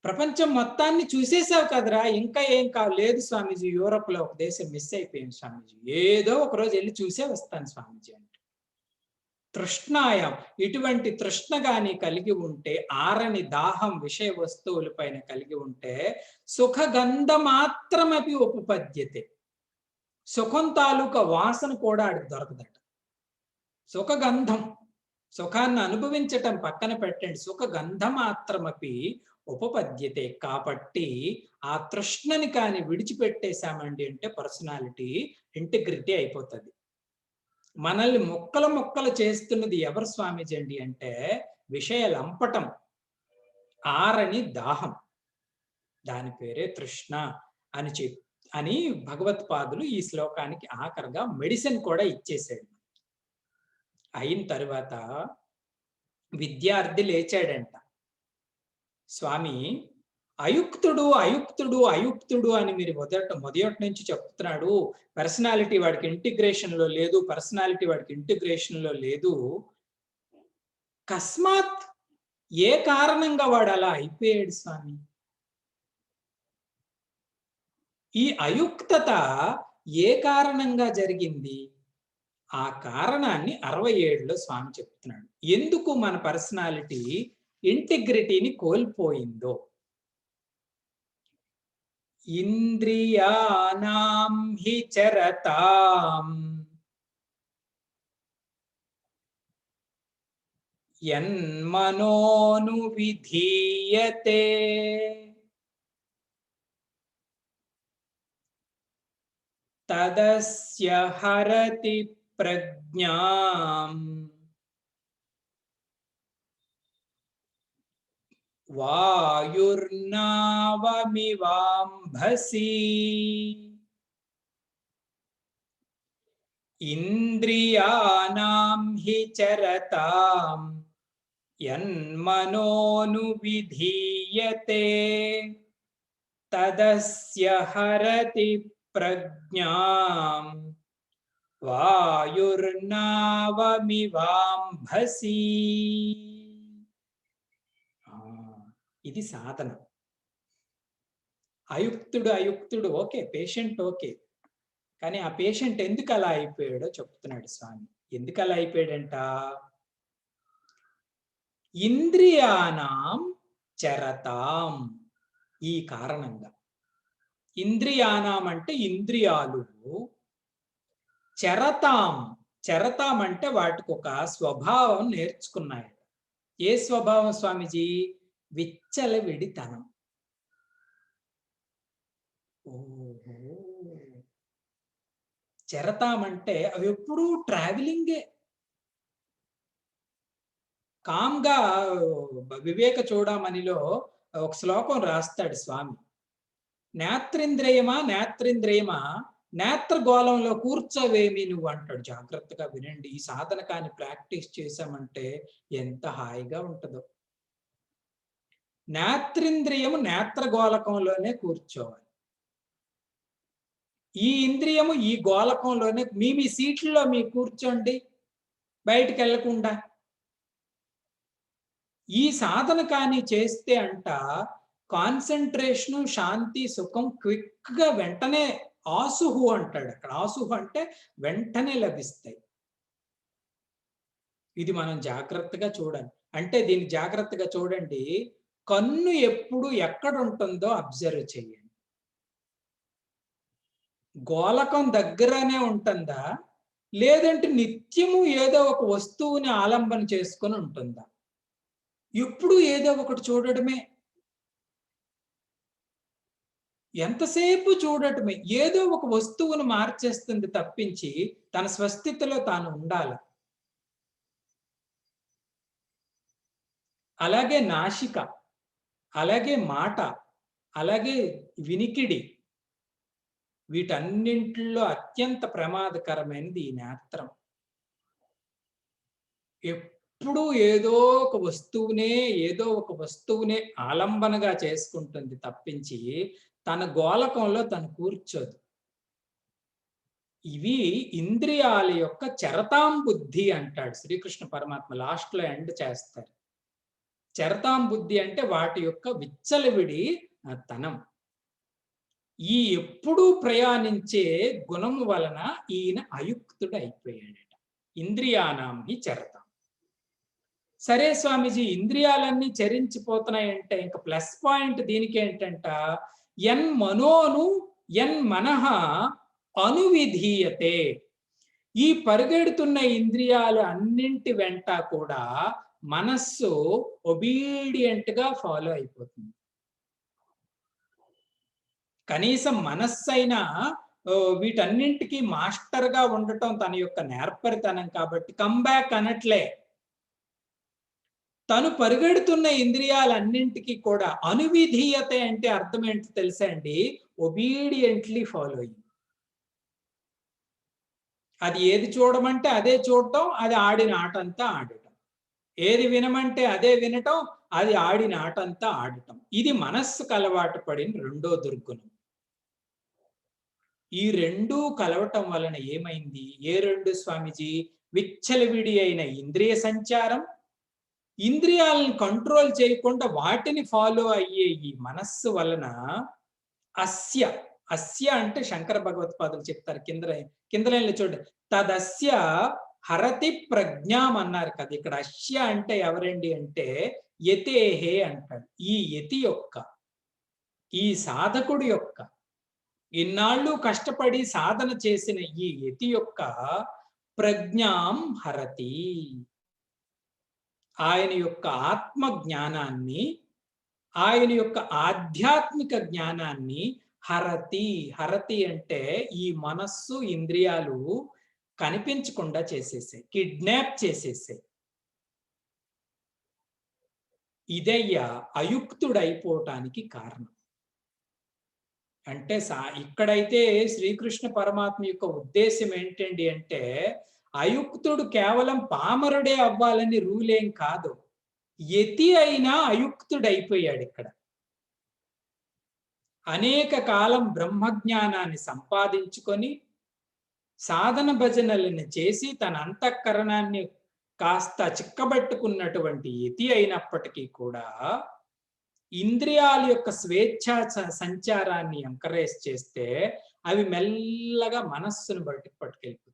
ప్రపంచం మొత్తాన్ని చూసేసావు కదరా, ఇంకా ఏం లేదు స్వామీజీ. యూరోప్ లో ఒక దేశం మిస్ అయిపోయింది స్వామీజీ, ఏదో ఒక రోజు వెళ్ళి చూసే వస్తాను స్వామీజీ అంటే. తృష్ణాయం, ఇటువంటి తృష్ణ గాని కలిగి ఉంటే, ఆరని దాహం విషయ వస్తువుల పైన కలిగి ఉంటే, సుఖగంధ మాత్రమపి ఉపపద్యతే, సుఖం తాలూకా వాసన కూడా ఆడికి దొరకదట. సుఖగంధం, సుఖాన్ని అనుభవించటం పక్కన పెట్టండి, సుఖగంధ మాత్రమపి ఉపపద్యతే. కాబట్టి ఆ తృష్ణని కాని విడిచిపెట్టేశామండి అంటే పర్సనాలిటీ ఇంటిగ్రిటీ అయిపోతుంది. మనల్ని ముక్కలు ముక్కలు చేస్తున్నది ఎవరు స్వామీజీ అండి అంటే విషయ లంపటం, ఆరని దాహం. దాని పేరే తృష్ణ అని భగవత్పాదులు ఈ శ్లోకానికి ఆఖరిగా మెడిసిన్ కూడా ఇచ్చేసాడు. అయిన తరువాత విద్యార్థి లేచాడంట. స్వామి, అయుక్తుడు అయుక్తుడు అయుక్తుడు అని మీరు మొదటి నుంచి చెప్తున్నాడు. పర్సనాలిటీ వాడికి ఇంటిగ్రేషన్ లో లేదు, పర్సనాలిటీ వాడికి ఇంటిగ్రేషన్ లో లేదు. కస్మాత్, ఏ కారణంగా వాడు అలా అయిపోయాడు స్వామి? ఈ అయుక్తత ఏ కారణంగా జరిగింది? ఆ కారణాన్ని 67లో స్వామి చెప్తున్నాడు. ఎందుకు మన పర్సనాలిటీ ఇంటిగ్రిటీని కోల్పోయిందో. ఇంద్రియానాం హి చరతాం యన్మనోను విధీయతే తదస్య హరతి ప్రజ్ఞాం వాయుర్నావమివాంభసి ఇంద్రియానాం హి చరతాం యన్మనోను విధీయతే తదస్య హరతి ప్రజ్ఞాం వాయుర్నావమివాంభసి. ఇది సాధన. అయుక్తుడు అయుక్తుడు ఓకే, పేషెంట్ ఓకే, కానీ ఆ పేషెంట్ ఎందుకు అలా అయిపోయాడో చెప్తున్నాడు స్వామి. ఎందుకు అలా అయిపోయాడంట? ఇంద్రియానాం చరతాం, ఈ కారణంగా. ఇంద్రియానాం అంటే ఇంద్రియాలు, చరతాం, చరతాం అంటే వాటికి ఒక స్వభావం నేర్చుకున్నాయి. ఏ స్వభావం స్వామిజీ? విచ్చలవిడితనం. ఓహో, చరతామంటే అవి ఎప్పుడూ ట్రావెలింగే. కామ్గా వివేక చూడమనిలో ఒక శ్లోకం రాస్తాడు స్వామి. నేత్రేంద్రియమా నేత్రేంద్రియమా నేత్రగోళంలో కూర్చోవేమి నువ్వు అంటాడు. జాగ్రత్తగా వినండి. ఈ సాధన కాని ప్రాక్టీస్ చేశామంటే ఎంత హాయిగా ఉంటుందో. నేత్రేంద్రియము నేత్రగోళకంలోనే కూర్చోవాలి. ఈ ఇంద్రియము ఈ గోళకంలోనే. మీ సీట్లలో మీ కూర్చోండి, బయటికి వెళ్లకుండా. ఈ సాధన కానీ చేస్తే అంట కాన్సంట్రేషన్, శాంతి, సుఖం క్విక్ గా వెంటనే ఆసుహు అంటాడు అక్కడ. ఆసుహు అంటే వెంటనే లభిస్తాయి. ఇది మనం జాగ్రత్తగా చూడాలి. అంటే దీన్ని జాగ్రత్తగా చూడండి. కన్ను ఎప్పుడు ఎక్కడుంటుందో అబ్జర్వ్ చేయండి. గోలకం దగ్గరనే ఉంటుందా? లేదంటే నిత్యము ఏదో ఒక వస్తువుని ఆలంబన చేసుకొని ఉంటుందా? ఎప్పుడు ఏదో ఒకటి చూడడమే. ఎంతసేపు చూడటమే. ఏదో ఒక వస్తువును మార్చేస్తుంది తప్పించి, తన స్వస్థితిలో తాను ఉండాల. అలాగే నాసిక, అలాగే మాట, అలాగే వినికిడి. వీటన్నింటిలో అత్యంత ప్రమాదకరమైనది ఈ నేత్రం. ఎప్పుడూ ఏదో ఒక వస్తువునే ఆలంబనగా చేసుకుంటుంది తప్పించి, తన గోలకంలో తను కూర్చోదు. ఇవి ఇంద్రియాల యొక్క చరతాం బుద్ధి అంటాడు శ్రీకృష్ణ పరమాత్మ. లాస్ట్‌లో ఎండ్ చేస్తారు. చరతాం బుద్ధి అంటే వాటి యొక్క విచ్చలవిడి తనం. ఈ ఎప్పుడూ ప్రయాణించే గుణము వలన ఈయన అయుక్తుడయిపోయాడట. ఇంద్రియానాం హి చరతాం. సరే స్వామీజీ, ఇంద్రియాలన్నీ చరించిపోతున్నాయంటే ఇంక ప్లస్ పాయింట్ దీనికేంటంట, యన్మనోను యన్మనః అనువిధీయతే. ఈ పరిగెడుతున్న ఇంద్రియాలు అన్నింటి వెంట కూడా మనస్సు ఒబీడియంట్‌గా ఫాలో అయిపోతుంది. కనీసం మనస్సైనా వీటన్నింటికి మాస్టర్‌గా ఉండటం తన యొక్క నేర్పరితనం కాబట్టి కమ్ బ్యాక్ అనట్లే. తను పరిగెడుతున్న ఇంద్రియాలన్నింటికి కూడా అనువిధీయత అంటే అర్థం ఏంటో తెలుసా అండి? Obediently following. అది ఏది చూడమంటే అదే చూడటం, అది ఆడిన ఆటంతా ఆడటం. ఏది వినమంటే అదే వినటం, అది ఆడిన ఆటంతా ఆడటం. ఇది మనస్సుకు అలవాటు పడిన రెండో దుర్గుణం. ఈ రెండూ కలవటం వలన ఏమైంది? ఏ రెండు స్వామీజీ? విచ్చలవిడి అయిన ఇంద్రియ సంచారం, ఇంద్రియాలను కంట్రోల్ చేయకుండా వాటిని ఫాలో అయ్యే ఈ మనస్సు వలన అస్య, అస్య అంటే శంకర భగవత్పాదులు చెప్తారు కింద లైన్‌లో చూడండి. తదస్య హరతి ప్రజ్ఞాం అన్నారు కదా! ఇక్కడ అస్య అంటే ఎవరండి అంటే యతేహే అంటాడు. ఈ యతి యొక్క, ఈ సాధకుడి యొక్క, ఇన్నాళ్ళు కష్టపడి సాధన చేసిన ఈ యతి యొక్క ప్రజ్ఞాం హరతి. ఆయన యొక్క ఆత్మ జ్ఞానాన్ని, ఆయన యొక్క ఆధ్యాత్మిక జ్ఞానాన్ని హరతి. హరతి అంటే ఈ మనస్సు, ఇంద్రియాలు కనిపించకుండా చేసేసాయి. కిడ్నాప్ చేసేసాయి. ఇదయ్యా అయుక్తుడైపోవటానికి కారణం. అంటే ఇక్కడైతే శ్రీకృష్ణ పరమాత్మ యొక్క ఉద్దేశ్యం ఏంటండి అంటే, అయుక్తుడు కేవలం పామరుడే అవ్వాలని రూల్ ఏం కాదు. యతి అయినా అయుక్తుడైపోయాడిక్కడ. అనేక కాలం బ్రహ్మజ్ఞానాన్ని సంపాదించుకొని, సాధన భజనలను చేసి తన అంతఃకరణాన్ని కాస్త చిక్కబట్టుకున్నటువంటి యతి అయినప్పటికీ కూడా, ఇంద్రియాల యొక్క స్వేచ్ఛా సంచారాన్ని ఎంకరేజ్ చేస్తే, అవి మెల్లగా మనస్సును బయటికి పట్టుకెళ్ళిపోతాయి.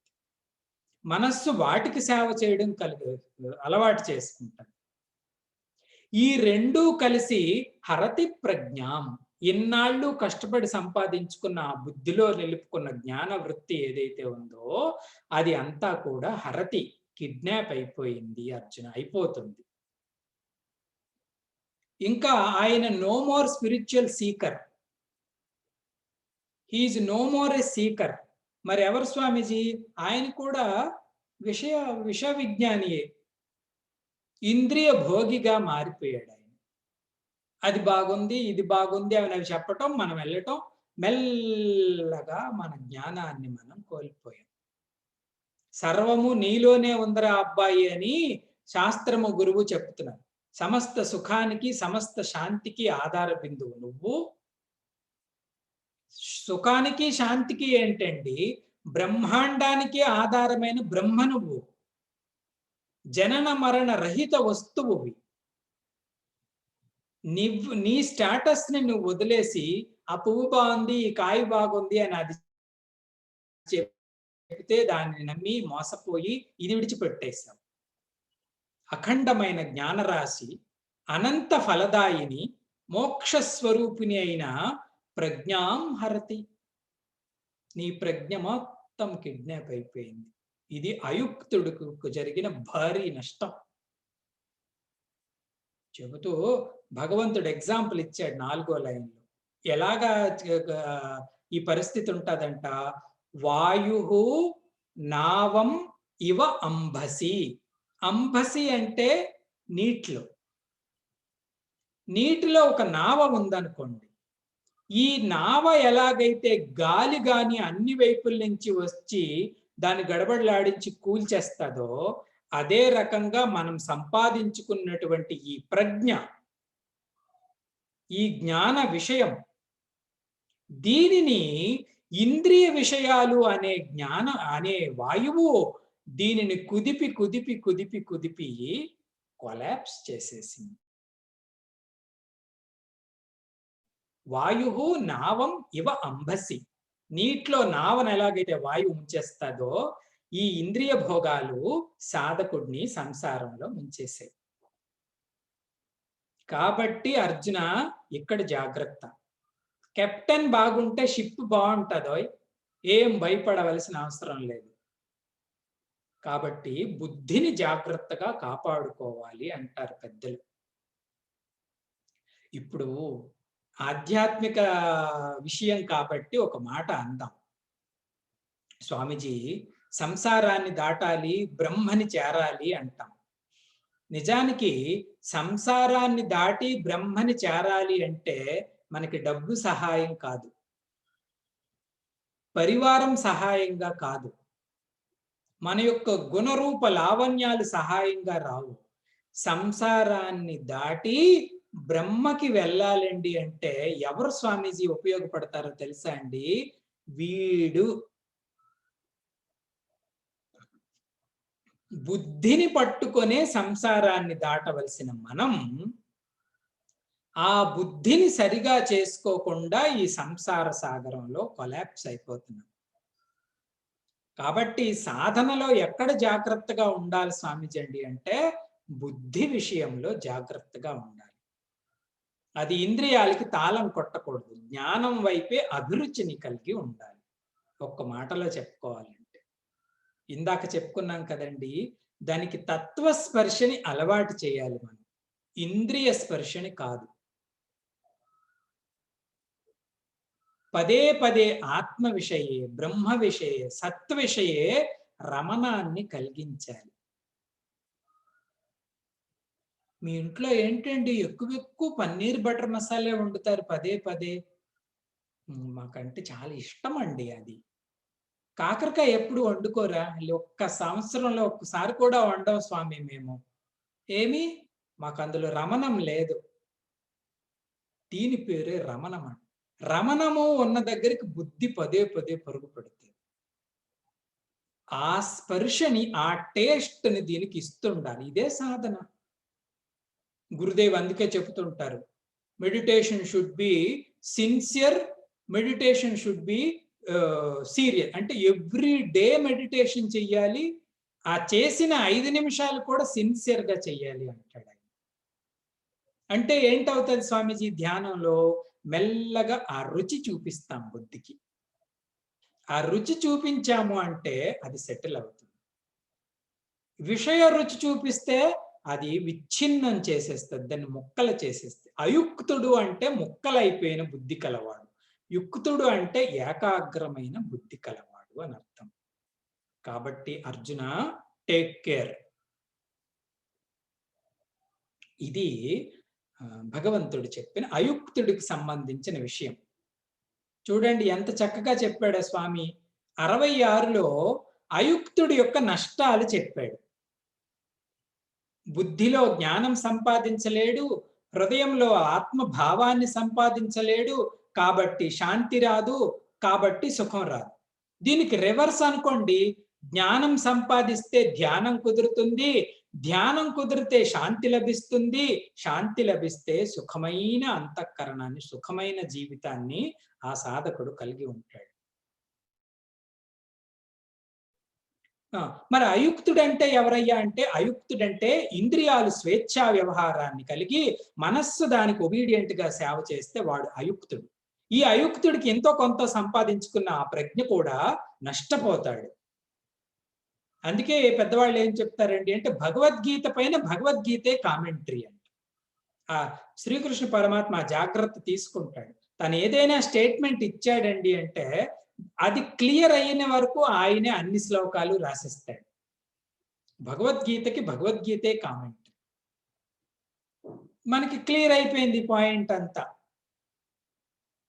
మనస్సు వాటికి సేవ చేయడం అలవాటు చేసుకుంటాయి. ఈ రెండూ కలిసి హరతి ప్రజ్ఞాం. ఇన్నాళ్ళు కష్టపడి సంపాదించుకున్న ఆ బుద్ధిలో నిలుపుకున్న జ్ఞాన వృత్తి ఏదైతే ఉందో, అది అంతా కూడా హరతి, కిడ్నాప్ అయిపోయింది అర్జున, అయిపోతుంది. ఇంకా ఆయన no more spiritual seeker. He is no more a seeker. మరి ఎవరు స్వామీజీ? ఆయన కూడా విష విజ్ఞానియే. ఇంద్రియ భోగిగా మారిపోయాడు ఆయన. అది బాగుంది, ఇది బాగుంది అని అవి చెప్పటం, మనం వెళ్ళటం, మెల్లగా మన జ్ఞానాన్ని మనం కోల్పోయాం. సర్వము నీలోనే ఉందిరా అబ్బాయి అని శాస్త్రము గురువు చెప్తున్నారు. సమస్త సుఖానికి, సమస్త శాంతికి ఆధార బిందువు నువ్వు. సుఖానికి, శాంతికి ఏంటండి? బ్రహ్మాండానికి ఆధారమైన బ్రహ్మ నువ్వు. జనన మరణ రహిత వస్తువువి. నీ స్టేటస్ ని నువ్వు వదిలేసి, ఆ పువ్వు బాగుంది, ఈ కాయ బాగుంది అని అది చెప్తే దాన్ని నమ్మి మోసపోయి ఇది విడిచిపెట్టేశాం. అఖండమైన జ్ఞానరాశి, అనంత ఫలదాయిని, మోక్ష స్వరూపిణి అయిన ప్రజ్ఞాం హరతి. నీ ప్రజ్ఞ మొత్తం కిడ్నాప్ అయిపోయింది. ఇది అయుక్తుడికి జరిగిన భారీ నష్టం. చెబుతూ భగవంతుడు ఎగ్జాంపుల్ ఇచ్చాడు 4వ లైన్‌లో. ఎలాగా ఈ పరిస్థితి ఉంటదంట, వాయుః నావం ఇవ అంబసి. అంబసి అంటే నీటిలో. నీటిలో ఒక నావ ఉందనుకోండి. ఈ నావ ఎలాగైతే గాలి గాని అన్ని వైపుల నుంచి వచ్చి దాన్ని గడబడలాడించి కూల్చేస్తదో, అదే రకంగా మనం సంపాదించుకున్నటువంటి ఈ ప్రజ్ఞ, ఈ జ్ఞాన విషయం, దీనిని ఇంద్రియ విషయాలు అనే వాయువు దీనిని కుదిపి కుదిపి కుదిపి కుదిపి కొలాప్స్ చేసేసింది. వాయుః నావం ఇవ అంబసి. నీటిలో నావను ఎలాగైతే వాయువు ముంచేస్తుందో, ఈ ఇంద్రియ భోగాలు సాధకుడిని సంసారంలో ముంచేసాయి. కాబట్టి అర్జున ఇక్కడ జాగ్రత్త. కెప్టెన్ బాగుంటే షిప్ బాగుంటుందోయ్, ఏం భయపడవలసిన అవసరం లేదు. కాబట్టి బుద్ధిని జాగ్రత్తగా కాపాడుకోవాలి అంటారు పెద్దలు. ఇప్పుడు ఆధ్యాత్మిక విషయం కాబట్టి ఒక మాట అందాం. స్వామీజీ, సంసారాన్ని దాటాలి, బ్రహ్మని చేరాలి అంటాం. నిజానికి సంసారాన్ని దాటి బ్రహ్మని చేరాలి అంటే మనకి డబ్బు సహాయం కాదు, పరివారం సహాయంగా కాదు, మన యొక్క గుణరూప లావణ్యాలు సహాయంగా రావు. సంసారాన్ని దాటి బ్రహ్మకి వెళ్ళాలండి అంటే ఎవరు స్వామీజీ ఉపయోగపడతారో తెలుసా అండి? వీడు బుద్ధిని పట్టుకొనే సంసారాన్ని దాటవలసిన మనం ఆ బుద్ధిని సరిగా చేసుకోకుండా ఈ సంసార సాగరంలో కొలాప్స్ అయిపోతున్నాం. కాబట్టి సాధనలో ఎక్కడ జాగ్రత్తగా ఉండాలి స్వామీజీ అండి అంటే బుద్ధి విషయంలో జాగ్రత్తగా ఉండాలి. అది ఇంద్రియాలకి తాళం కొట్టకూడదు. జ్ఞానం వైపే అభిరుచిని కలిగి ఉండాలి. ఒక్క మాటలో చెప్పుకోవాలంటే ఇందాక చెప్పుకున్నాం కదండి, దానికి తత్వస్పర్శని అలవాటు చేయాలి మనం, ఇంద్రియ స్పర్శని కాదు. పదే పదే ఆత్మ విషయే, బ్రహ్మ విషయే, సత్వ విషయే రమణాన్ని కలిగించాలి. మీ ఇంట్లో ఏంటండి ఎక్కువ పన్నీర్ బటర్ మసాలా వండుతారు పదే పదే? మాకంటే చాలా ఇష్టం అండి అది. కాకరకాయ ఎప్పుడు వండుకోరా? ఒక్క సంవత్సరంలో ఒక్కసారి కూడా వండం స్వామి మేము. ఏమి? మాకు అందులో రమణం లేదు. దీని పేరే రమణం అండి. రమణము ఉన్న దగ్గరికి బుద్ధి పదే పదే పరుగు పెడుతుంది. ఆ స్పర్శని, ఆ టేస్ట్ ని దీనికి ఇస్తుండాలి. ఇదే సాధన. గురుదేవ్ అందుకే చెప్తుంటారు, meditation should be sincere, meditation should be serious. అంటే ఎవ్రీ డే మెడిటేషన్ చెయ్యాలి, ఆ చేసిన 5 నిమిషాలు కూడా సిన్సియర్ గా చెయ్యాలి అంటాడు. అంటే ఏంటవుతుంది స్వామీజీ? ధ్యానంలో మెల్లగా ఆ రుచి చూపిస్తాం బుద్ధికి. ఆ రుచి చూపించాము అంటే అది సెటిల్ అవుతుంది. విషయ రుచి చూపిస్తే అది విచ్ఛిన్నం చేసేస్తుంది, దాన్ని ముక్కలు చేసేస్తుంది. అయుక్తుడు అంటే ముక్కలైపోయిన బుద్ధి కలవాడు, యుక్తుడు అంటే ఏకాగ్రమైన బుద్ధి కలవాడు అని అర్థం. కాబట్టి అర్జున, టేక్ కేర్. ఇది భగవంతుడు చెప్పిన అయుక్తుడికి సంబంధించిన విషయం. చూడండి ఎంత చక్కగా చెప్పాడు స్వామి. 66లో అయుక్తుడి యొక్క నష్టాలు చెప్పాడు. బుద్ధిలో జ్ఞానం సంపాదించలేడు, హృదయంలో ఆత్మభావాన్ని సంపాదించలేడు, కాబట్టి శాంతి రాదు, కాబట్టి సుఖం రాదు. దీనికి రివర్స్ అనుకోండి, జ్ఞానం సంపాదిస్తే ధ్యానం కుదురుతుంది, ధ్యానం కుదిరితే శాంతి లభిస్తుంది, శాంతి లభిస్తే సుఖమైన అంతఃకరణాన్ని, సుఖమైన జీవితాన్ని ఆ సాధకుడు కలిగి ఉంటాడు. మరి అయుక్తుడంటే ఎవరయ్యా అంటే, అయుక్తుడంటే ఇంద్రియాలు స్వేచ్ఛా వ్యవహారాన్ని కలిగి మనస్సు దానికి ఒబీడియంట్ గా సేవ చేస్తే వాడు అయుక్తుడు. ఈ అయుక్తుడికి ఎంతో కొంత సంపాదించుకున్న ఆ ప్రజ్ఞ కూడా నష్టపోతాడు. అందుకే పెద్దవాళ్ళు ఏం చెప్తారండి అంటే, భగవద్గీత పైన భగవద్గీతే కామెంటరీ అంట. ఆ శ్రీకృష్ణ పరమాత్మ జాగ్రత్త తీసుకుంటాడు. తను ఏదైనా స్టేట్మెంట్ ఇచ్చాడండి అంటే అది క్లియర్ అయిన వరకు ఆయనే అన్ని శ్లోకాలు రాసిస్తాడు. భగవద్గీతకి భగవద్గీతే కామెంట్. మనకి క్లియర్ అయిపోయింది పాయింట్ అంతా.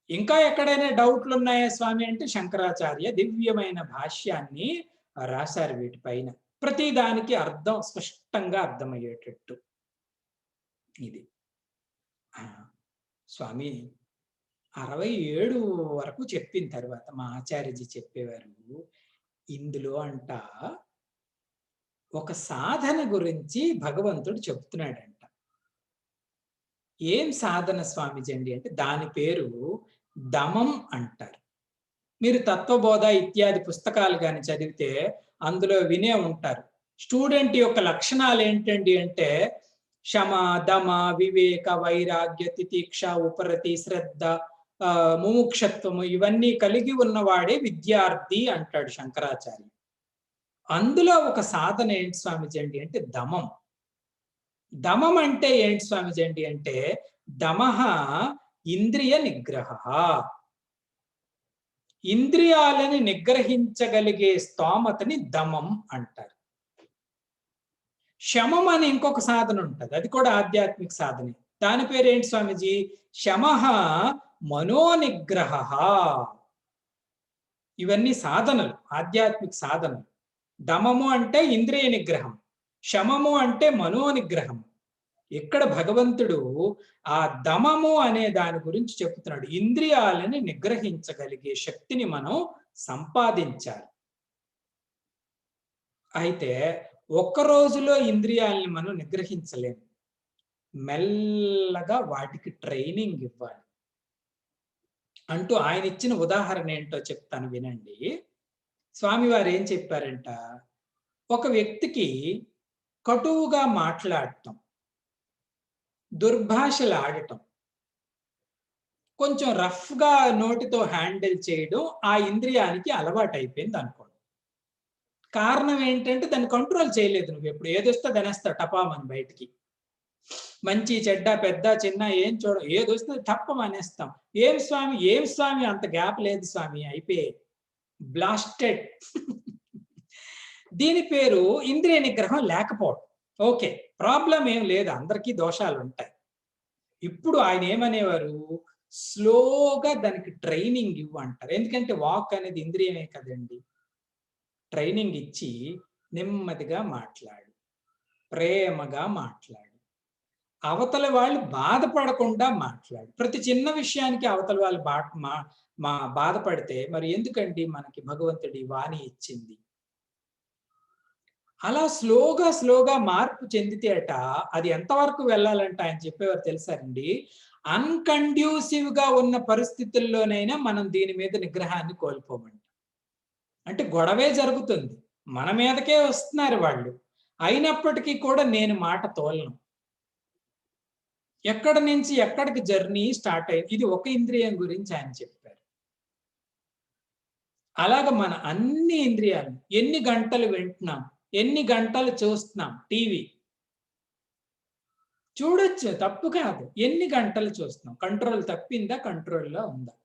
ఇంకా ఎక్కడైనా డౌట్లు ఉన్నాయా స్వామి అంటే, శంకరాచార్య దివ్యమైన భాష్యాన్ని రాశారు వీటిపైన. ప్రతి దానికి అర్థం స్పష్టంగా అర్థమయ్యేటట్టు. ఇది స్వామి 67 వరకు చెప్పిన తర్వాత మా ఆచార్యజీ చెప్పేవారు, ఇందులో అంట ఒక సాధన గురించి భగవంతుడు చెప్తున్నాడంట. ఏం సాధన స్వామిజీ అండి అంటే, దాని పేరు దమం అంటారు. మీరు తత్వబోధ ఇత్యాది పుస్తకాలు కానీ చదివితే అందులో వినే ఉంటారు. స్టూడెంట్ యొక్క లక్షణాలు ఏంటండి అంటే, శమ, దమ, వివేక, వైరాగ్య, తితిక్ష, ఉపరతి, శ్రద్ధ, ముముక్షత్వము ఇవన్నీ కలిగి ఉన్నవాడే విద్యార్థి అంటాడు శంకరాచార్య. అందులో ఒక సాధన ఏంటి స్వామిజీ అండి అంటే దమం. దమం అంటే ఏంటి స్వామిజీ అండి అంటే, దమః ఇంద్రియ నిగ్రహ. ఇంద్రియాలని నిగ్రహించగలిగే స్తోమతని దమం అంటారు. శమం అని ఇంకొక సాధన ఉంటుంది, అది కూడా ఆధ్యాత్మిక సాధనే. దాని పేరు ఏంటి స్వామిజీ? శమః మనోనిగ్రహ. ఇవన్నీ సాధనలు, ఆధ్యాత్మిక సాధనలు. దమము అంటే ఇంద్రియ నిగ్రహం, శమము అంటే మనోనిగ్రహం. ఇక్కడ భగవంతుడు ఆ దమము అనే దాని గురించి చెప్తున్నాడు. ఇంద్రియాలని నిగ్రహించగలిగే శక్తిని మనం సంపాదించాలి. అయితే ఒక్క రోజులో ఇంద్రియాలని మనం నిగ్రహించలేము. మెల్లగా వాటికి ట్రైనింగ్ ఇవ్వాలి. అంటూ ఆయన ఇచ్చిన ఉదాహరణ ఏంటో చెప్తాను వినండి. స్వామివారు ఏం చెప్పారంట, ఒక వ్యక్తికి కటువుగా మాట్లాడటం, దుర్భాషలు ఆడటం, కొంచెం రఫ్గా నోటితో హ్యాండిల్ చేయడం ఆ ఇంద్రియానికి అలవాటు అయిపోయింది అనుకోండి. కారణం ఏంటంటే దాన్ని కంట్రోల్ చేయలేదు. నువ్వు ఎప్పుడు ఏదొస్తే దనేస్తావు టపామని బయటికి. మంచి చెడ్డ పెద్ద చిన్న ఏం చూడ, ఏదొస్తే టప్పమనేస్తాం. ఏం స్వామి అంత గ్యాప్ లేదు స్వామి, అయిపోయి బ్లాస్టెడ్. దీని పేరు ఇంద్రియ నిగ్రహం లేకపోవడం. ఓకే, ప్రాబ్లం ఏం లేదు, అందరికీ దోషాలు ఉంటాయి. ఇప్పుడు ఆయన ఏమనేవారు, స్లోగా దానికి ట్రైనింగ్ ఇవ్వు అంటారు. ఎందుకంటే వాక్ అనేది ఇంద్రియమే కదండి. ట్రైనింగ్ ఇచ్చి నెమ్మదిగా మాట్లాడు, ప్రేమగా మాట్లాడు, అవతల వాళ్ళు బాధపడకుండా మాట్లాడు. ప్రతి చిన్న విషయానికి అవతల వాళ్ళు బాధపడితే మరి ఎందుకండి మనకి భగవంతుడి వాణి ఇచ్చింది. అలా స్లోగా మార్పు చెందితేట అది ఎంతవరకు వెళ్ళాలంటే ఆయన చెప్పేవారు తెలుసారండి, అన్కండ్యూసివ్ గా ఉన్న పరిస్థితుల్లోనైనా మనం దీని మీద నిగ్రహాన్ని కోల్పోమంట. అంటే గొడవే జరుగుతుంది, మన మీదకే వస్తున్నారు వాళ్ళు, అయినప్పటికీ కూడా నేను మాట తోలను. ఎక్కడి నుంచి ఎక్కడికి జర్నీ స్టార్ట్ అయ్యింది. ఇది ఒక ఇంద్రియం గురించి ఆయన చెప్పారు. అలాగ మన అన్ని ఇంద్రియాలు ఎన్ని గంటలు వింటున్నాం, ఎన్ని గంటలు చూస్తున్నాం టీవీ, చూడొచ్చు తప్పు కాదు. ఎన్ని గంటలు చూస్తున్నాం, కంట్రోల్ తప్పిందా, కంట్రోల్లో ఉందా?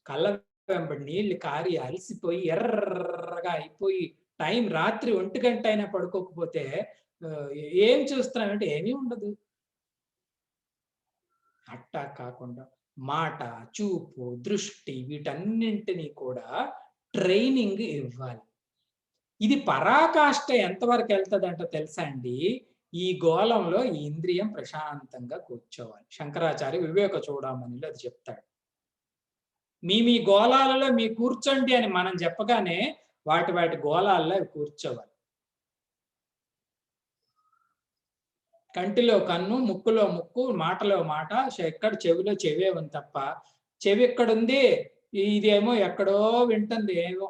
కళ్ళ వెంబడి నీళ్లు కారి అలసిపోయి ఎర్రగా అయిపోయి టైం రాత్రి 1 గంట అయినా పడుకోకపోతే ఏం చూస్తున్నామంటే ఏమీ ఉండదు. అట్టా కాకుండా మాట, చూపు, దృష్టి వీటన్నింటినీ కూడా ట్రైనింగ్ ఇవ్వాలి. ఇది పరాకాష్ట ఎంతవరకు వెళ్తుందంటో తెలుసా అండి? ఈ గోళంలో ఈ ఇంద్రియం ప్రశాంతంగా కూర్చోవాలి. శంకరాచార్య వివేక చూడమనిలో అది చెప్తాడు. మీ గోళాలలో మీ కూర్చోండి అని మనం చెప్పగానే వాటి గోళాల్లో అవి కూర్చోవాలి. కంటిలో కన్ను, ముక్కులో ముక్కు, మాటలో మాట, ఎక్కడ చెవిలో చెవే ఉంది తప్ప, చెవి ఎక్కడుంది, ఇదేమో ఎక్కడో వింటుంది ఏమో.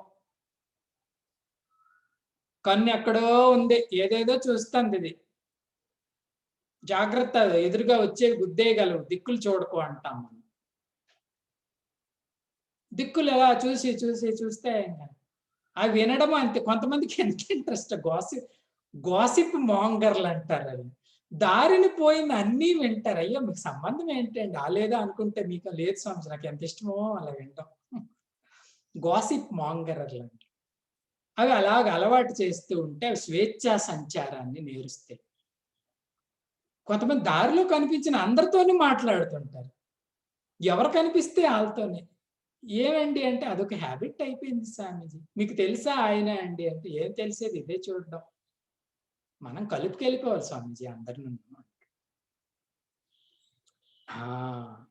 కన్ను ఎక్కడో ఉంది, ఏదేదో చూస్తుంది ఇది. జాగ్రత్త, ఎదురుగా వచ్చేవి గుద్దేయగలవు, దిక్కులు చూడకు అంటాం మనం. దిక్కులు ఎలా చూసి చూసి చూస్తే అవి వినడం అంతే. కొంతమందికి ఎంత ఇంట్రెస్ట్ గాసిప్ మాంగర్లు అంటారు అవి. దారిన పోయింది అన్నీ వింటారు. అయ్యో మీకు సంబంధం ఏంటండి? లేదా అనుకుంటే మీకు లేదు స్వామి, నాకు ఎంత ఇష్టమో అలా వింటాం. గాసిప్ మాంగర్లు అంటారు. అవి అలాగ అలవాటు చేస్తూ ఉంటే అవి స్వేచ్ఛా సంచారాన్ని నేరుస్తాయి. కొంతమంది దారిలో కనిపించిన అందరితోనూ మాట్లాడుతుంటారు. ఎవరు కనిపిస్తే వాళ్ళతోనే. ఏమండి అంటే అదొక హ్యాబిట్ అయిపోయింది స్వామీజీ. మీకు తెలుసా ఆయన అండి అంటే, ఏం తెలిసేది ఇదే చూడడం. మనం కలుపుకెళ్ళిపోవాలి స్వామీజీ అందరిని.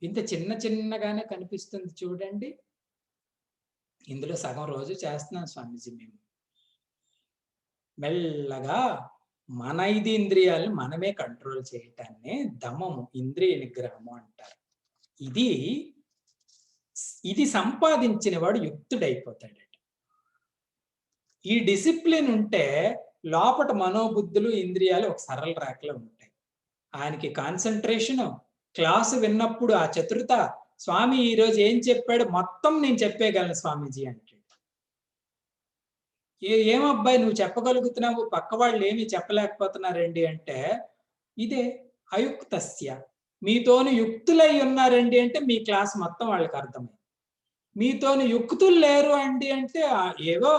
ఇంత చిన్న చిన్నగానే కనిపిస్తుంది చూడండి. ఇందులో సగం రోజు చేస్తున్నాం స్వామీజీ మేము. మెల్లగా మన 5 ఇంద్రియాలను మనమే కంట్రోల్ చేయటాన్ని దమము, ఇంద్రియ నిగ్రహము అంటారు. ఇది సంపాదించిన వాడు యుక్తుడైపోతాడట. ఈ డిసిప్లిన్ ఉంటే లోపట మనోబుద్ధులు, ఇంద్రియాలు ఒక సరళ రేఖలో ఉంటాయి. ఆయనకి కాన్సన్ట్రేషన్, క్లాసు విన్నప్పుడు ఆ చతురత, స్వామి ఈరోజు ఏం చెప్పాడు మొత్తం నేను చెప్పేయగలను స్వామీజీ అంటాడు. ఏమబ్బాయి నువ్వు చెప్పగలుగుతున్నావు, పక్క వాళ్ళు ఏమి చెప్పలేకపోతున్నారండి అంటే, ఇదే అయుక్తస్య. మీతోని యుక్తులై ఉన్నారండి అంటే మీ క్లాస్ మొత్తం వాళ్ళకి అర్థమైంది. మీతోని యుక్తులు లేరు అండి అంటే ఏవో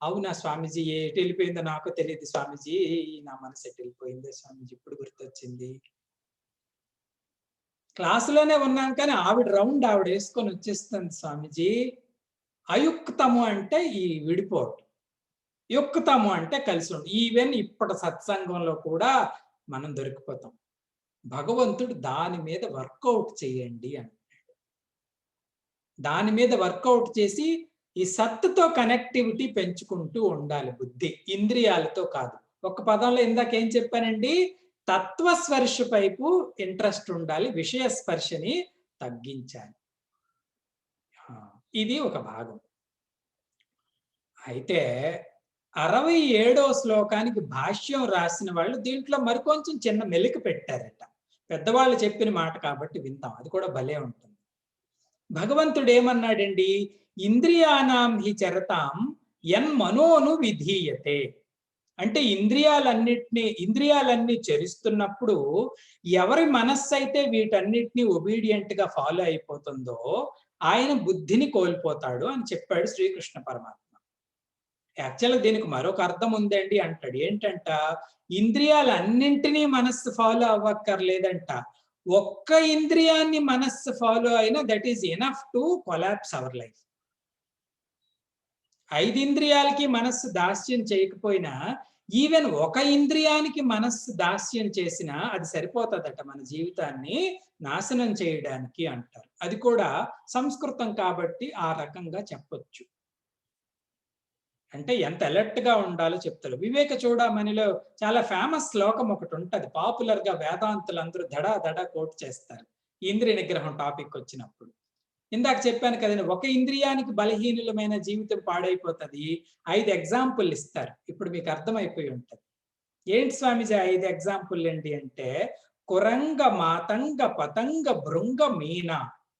అవునా స్వామీజీ, ఎటు వెళ్ళిపోయిందో నాకు తెలియదు స్వామీజీ, నా మనసు ఎటు వెళ్ళిపోయిందో స్వామీజీ ఇప్పుడు గుర్తొచ్చింది. క్లాసులోనే ఉన్నాను కానీ ఆవిడ వేసుకొని వచ్చేస్తుంది స్వామీజీ. అయుక్తము అంటే ఈ విడిపోవటం, యుక్తము అంటే కలిసి ఉండి. ఈవెన్ ఇప్పటి సత్సంగంలో కూడా మనం దొరికిపోతాం. భగవంతుడు దాని మీద వర్కౌట్ చేయండి అంటాడు. దాని మీద వర్కౌట్ చేసి ఈ సత్తుతో కనెక్టివిటీ పెంచుకుంటూ ఉండాలి. బుద్ధి ఇంద్రియాలతో కాదు. ఒక పదంలో ఇందాక ఏం చెప్పానండి, తత్వస్పర్శ వైపు ఇంట్రెస్ట్ ఉండాలి, విషయ స్పర్శని తగ్గించాలి. ఇది ఒక భాగం. అయితే 67వ శ్లోకానికి భాష్యం రాసిన వాళ్ళు దీంట్లో మరికొంచెం చిన్న మెలిక పెట్టారట. పెద్దవాళ్ళు చెప్పిన మాట కాబట్టి వింటాం, అది కూడా భలే ఉంటుంది. భగవంతుడు ఏమన్నాడండి, ఇంద్రియానాం హి చరతాం యన్ మనోను విధీయతే. అంటే ఇంద్రియాలన్నీ చరిస్తున్నప్పుడు ఎవరి మనస్సు అయితే వీటన్నిటిని ఒబీడియంట్ గా ఫాలో అయిపోతుందో ఆయన బుద్ధిని కోల్పోతాడు అని చెప్పాడు శ్రీకృష్ణ పరమాత్మ. యాక్చువల్గా దీనికి మరొక అర్థం ఉందండి అంటాడు. ఏంటంట, ఇంద్రియాలన్నింటినీ మనస్సు ఫాలో అవ్వక్కర్లేదంట. ఒక్క ఇంద్రియాన్ని మనస్సు ఫాలో అయినా that is enough to collapse our life. 5 ఇంద్రియాలకి మనస్సు దాస్యం చేయకపోయినా ఈవెన్ ఒక ఇంద్రియానికి మనస్సు దాస్యం చేసినా అది సరిపోతుందట మన జీవితాన్ని నాశనం చేయడానికి అంటారు. అది కూడా సంస్కృతం కాబట్టి ఆ రకంగా చెప్పొచ్చు. అంటే ఎంత అలర్ట్ గా ఉండాలో చెప్తారు. వివేక చూడమనిలో చాలా ఫేమస్ శ్లోకం ఒకటి ఉంటది, పాపులర్ గా వేదాంతులు అందరూ దడా కోట్ చేస్తారు ఇంద్రియ నిగ్రహం టాపిక్ వచ్చినప్పుడు. ఇందాక చెప్పాను కదండి, ఒక ఇంద్రియానికి బలహీనులమైన జీవితం పాడైపోతుంది. 5 ఎగ్జాంపుల్ ఇస్తారు. ఇప్పుడు మీకు అర్థమైపోయి ఉంటది. ఏంటి స్వామిజీ 5 ఎగ్జాంపుల్ ఏంటి అంటే, కురంగ, మాతంగ, పతంగ, భృంగ, మీన.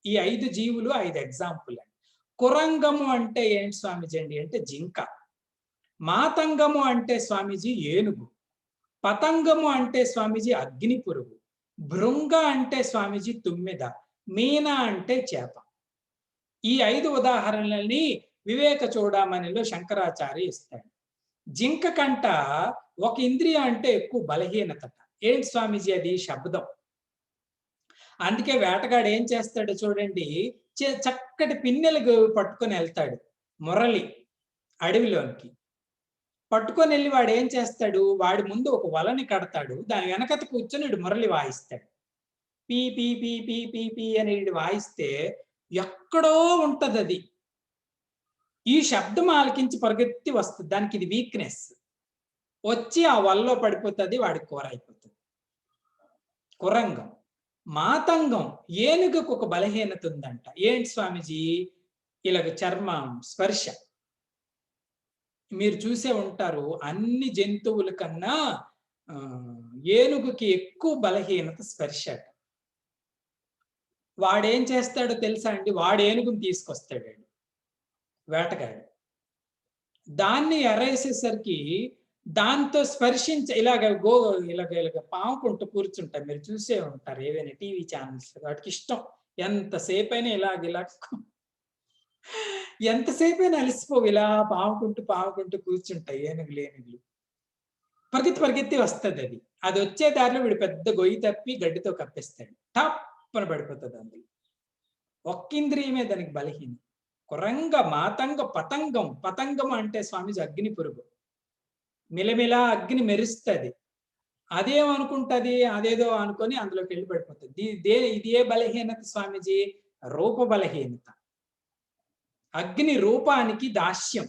ఈ 5 జీవులు 5 ఎగ్జాంపుల్ అండి. కురంగము అంటే ఏంటి స్వామిజీ అండి అంటే జింక. మాతంగము అంటే స్వామీజీ ఏనుగు. పతంగము అంటే స్వామీజీ అగ్ని పురుగు. భృంగ అంటే స్వామీజీ తుమ్మెద. మీన అంటే చేప. ఈ 5 ఉదాహరణలని వివేక చూడమనిలో శంకరాచార్య ఇస్తాడు. జింక కంట ఒక ఇంద్రియ అంటే ఎక్కువ బలహీనత. ఏంటి స్వామీజీ అది శబ్దం. అందుకే వేటగాడు ఏం చేస్తాడు చూడండి, చక్కటి పిన్నెలకు పట్టుకొని వెళ్తాడు మురళి అడవిలోనికి. పట్టుకొని వెళ్ళి వాడు ఏం చేస్తాడు, వాడి ముందు ఒక వలని కడతాడు, దాని వెనకత కూర్చొని మురళి వాయిస్తాడు. పీ పీ పీ పీ పీ పీ అని వాయిస్తే ఎక్కడో ఉంటది అది. ఈ శబ్దం ఆలకించి పరిగెత్తి వస్తుంది. దానికి ఇది వీక్నెస్. వచ్చి ఆ వలలో పడిపోతుంది, వాడికి కూర అయిపోతుంది. కురంగం. మాతంగం ఏనుగుకు ఒక బలహీనత ఉందంట. ఏంటి స్వామిజీ, ఇలాగ చర్మం స్పర్శ. మీరు చూసే ఉంటారు అన్ని జంతువుల కన్నా ఏనుగుకి ఎక్కువ బలహీనత స్పర్శ. వాడేం చేస్తాడో తెలుసా అండి? వాడు ఏనుగుని తీసుకొస్తాడండి వేటగాడు. దాన్ని ఎరేసేసరికి దాంతో ఇలాగ ఇలాగ పాముకుంటూ కూర్చుంటాయి. మీరు చూసే ఉంటారు ఏవైనా టీవీ ఛానల్స్. వాటికి ఇష్టం. ఎంతసేపైనా ఇలాగ ఎంతసేపైనా అలసిపోవు. ఇలా పాముకుంటూ కూర్చుంటాయి ఏనుగులు. పరిగెత్తి వస్తదది. అదొచ్చే దారిలో వీడు పెద్ద గొయ్యి తప్పి గడ్డితో కప్పేస్తాడు. టప్పున పడిపోతది అందులో. ఒక్కింద్రియమే దానికి బలహీనం. కురంగ, మాతంగ, పతంగం. పతంగం అంటే స్వామీజీ అగ్ని పురుగు. మిలమిలా అగ్ని మెరుస్తది. అదేమనుకుంటది? అదేదో అనుకొని అందులోకెళ్ళి పడిపోతది. ఇది ఏ బలహీనత స్వామీజీ? రూప బలహీనత. అగ్ని రూపానికి దాస్యం.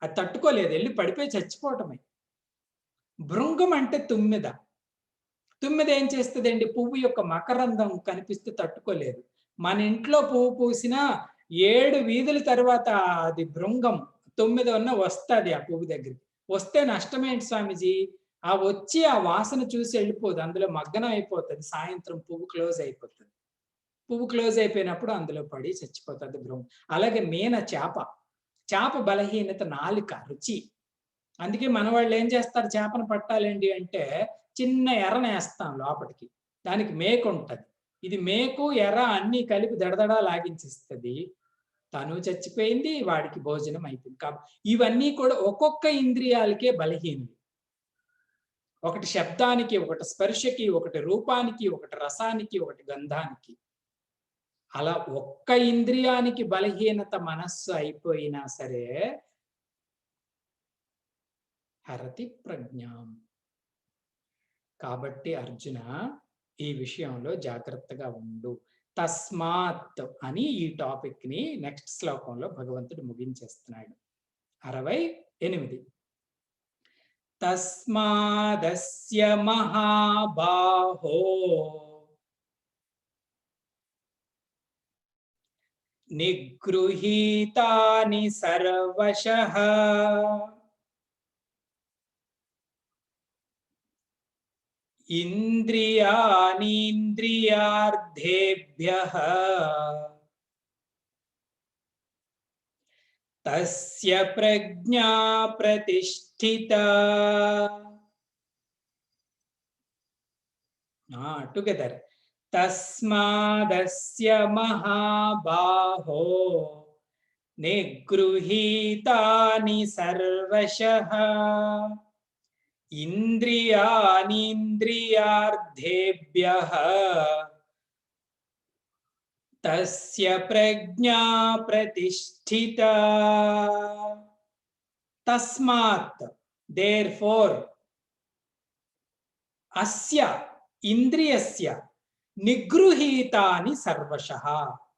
అది తట్టుకోలేదు. ఎళ్లి పడిపోయి చచ్చిపోవటమే. భృంగం అంటే తుమ్మెద. తుమ్మెద ఏం చేస్తదండి? పువ్వు యొక్క మకరందం కనిపిస్తే తట్టుకోలేదు. మన ఇంట్లో పువ్వు పూసినా 7 వీధుల తర్వాత అది భృంగం 9 వస్తది ఆ పువ్వు దగ్గరికి. వస్తే నష్టమేంటి స్వామీజీ? వచ్చి ఆ వాసన చూసి వెళ్ళిపోదు. అందులో మగ్గనం అయిపోతది. సాయంత్రం పువ్వు క్లోజ్ అయిపోతది. పువ్వు క్లోజ్ అయిపోయినప్పుడు అందులో పడి చచ్చిపోతది భృంగం. అలాగే చేప బలహీనత నాలుక, రుచి. అందుకే మనవాళ్ళు ఏం చేస్తారు చేపను పట్టాలండి అంటే చిన్న ఎరనేస్తాం లోపటికి. దానికి మేకుంటది. ఇది మేకు, ఎర అన్నీ కలిపి దడదడా లాగించేస్తది. తను చచ్చిపోయింది, వాడికి భోజనం అయిపోయింది. ఇవన్నీ కూడా ఒక్కొక్క ఇంద్రియాలకే బలహీనవి. ఒకటి శబ్దానికి, ఒకటి స్పర్శకి, ఒకటి రూపానికి, ఒకటి రసానికి, ఒకటి గంధానికి. అలా ఒక్క ఇంద్రియానికి బలహీనత మనస్సు అయిపోయినా సరే హరతి ప్రజ్ఞాం. కాబట్టి అర్జున ఈ విషయంలో జాగ్రత్తగా ఉండు. తస్మాత్ అని ఈ టాపిక్ ని నెక్స్ట్ శ్లోకంలో భగవంతుడు ముగించేస్తున్నాడు. 68. తస్మాదస్య మహాబాహో నిగృహీతాని సర్వశః ఇంద్రియాణీంద్రియార్థేభ్యః తస్య ప్రజ్ఞా ప్రతిష్ఠితా. టుగెదర్. తస్మాదస్య మహాబాహో నిగృహీతాని సర్వశః ఇంద్రియాణీంద్రియార్థేభ్యః తస్య ప్రజ్ఞా ప్రతిష్ఠితా. తస్మాత్ దేర్ఫోర్ అస్య ఇంద్రియస్య నిగృహీతాని సర్వశః.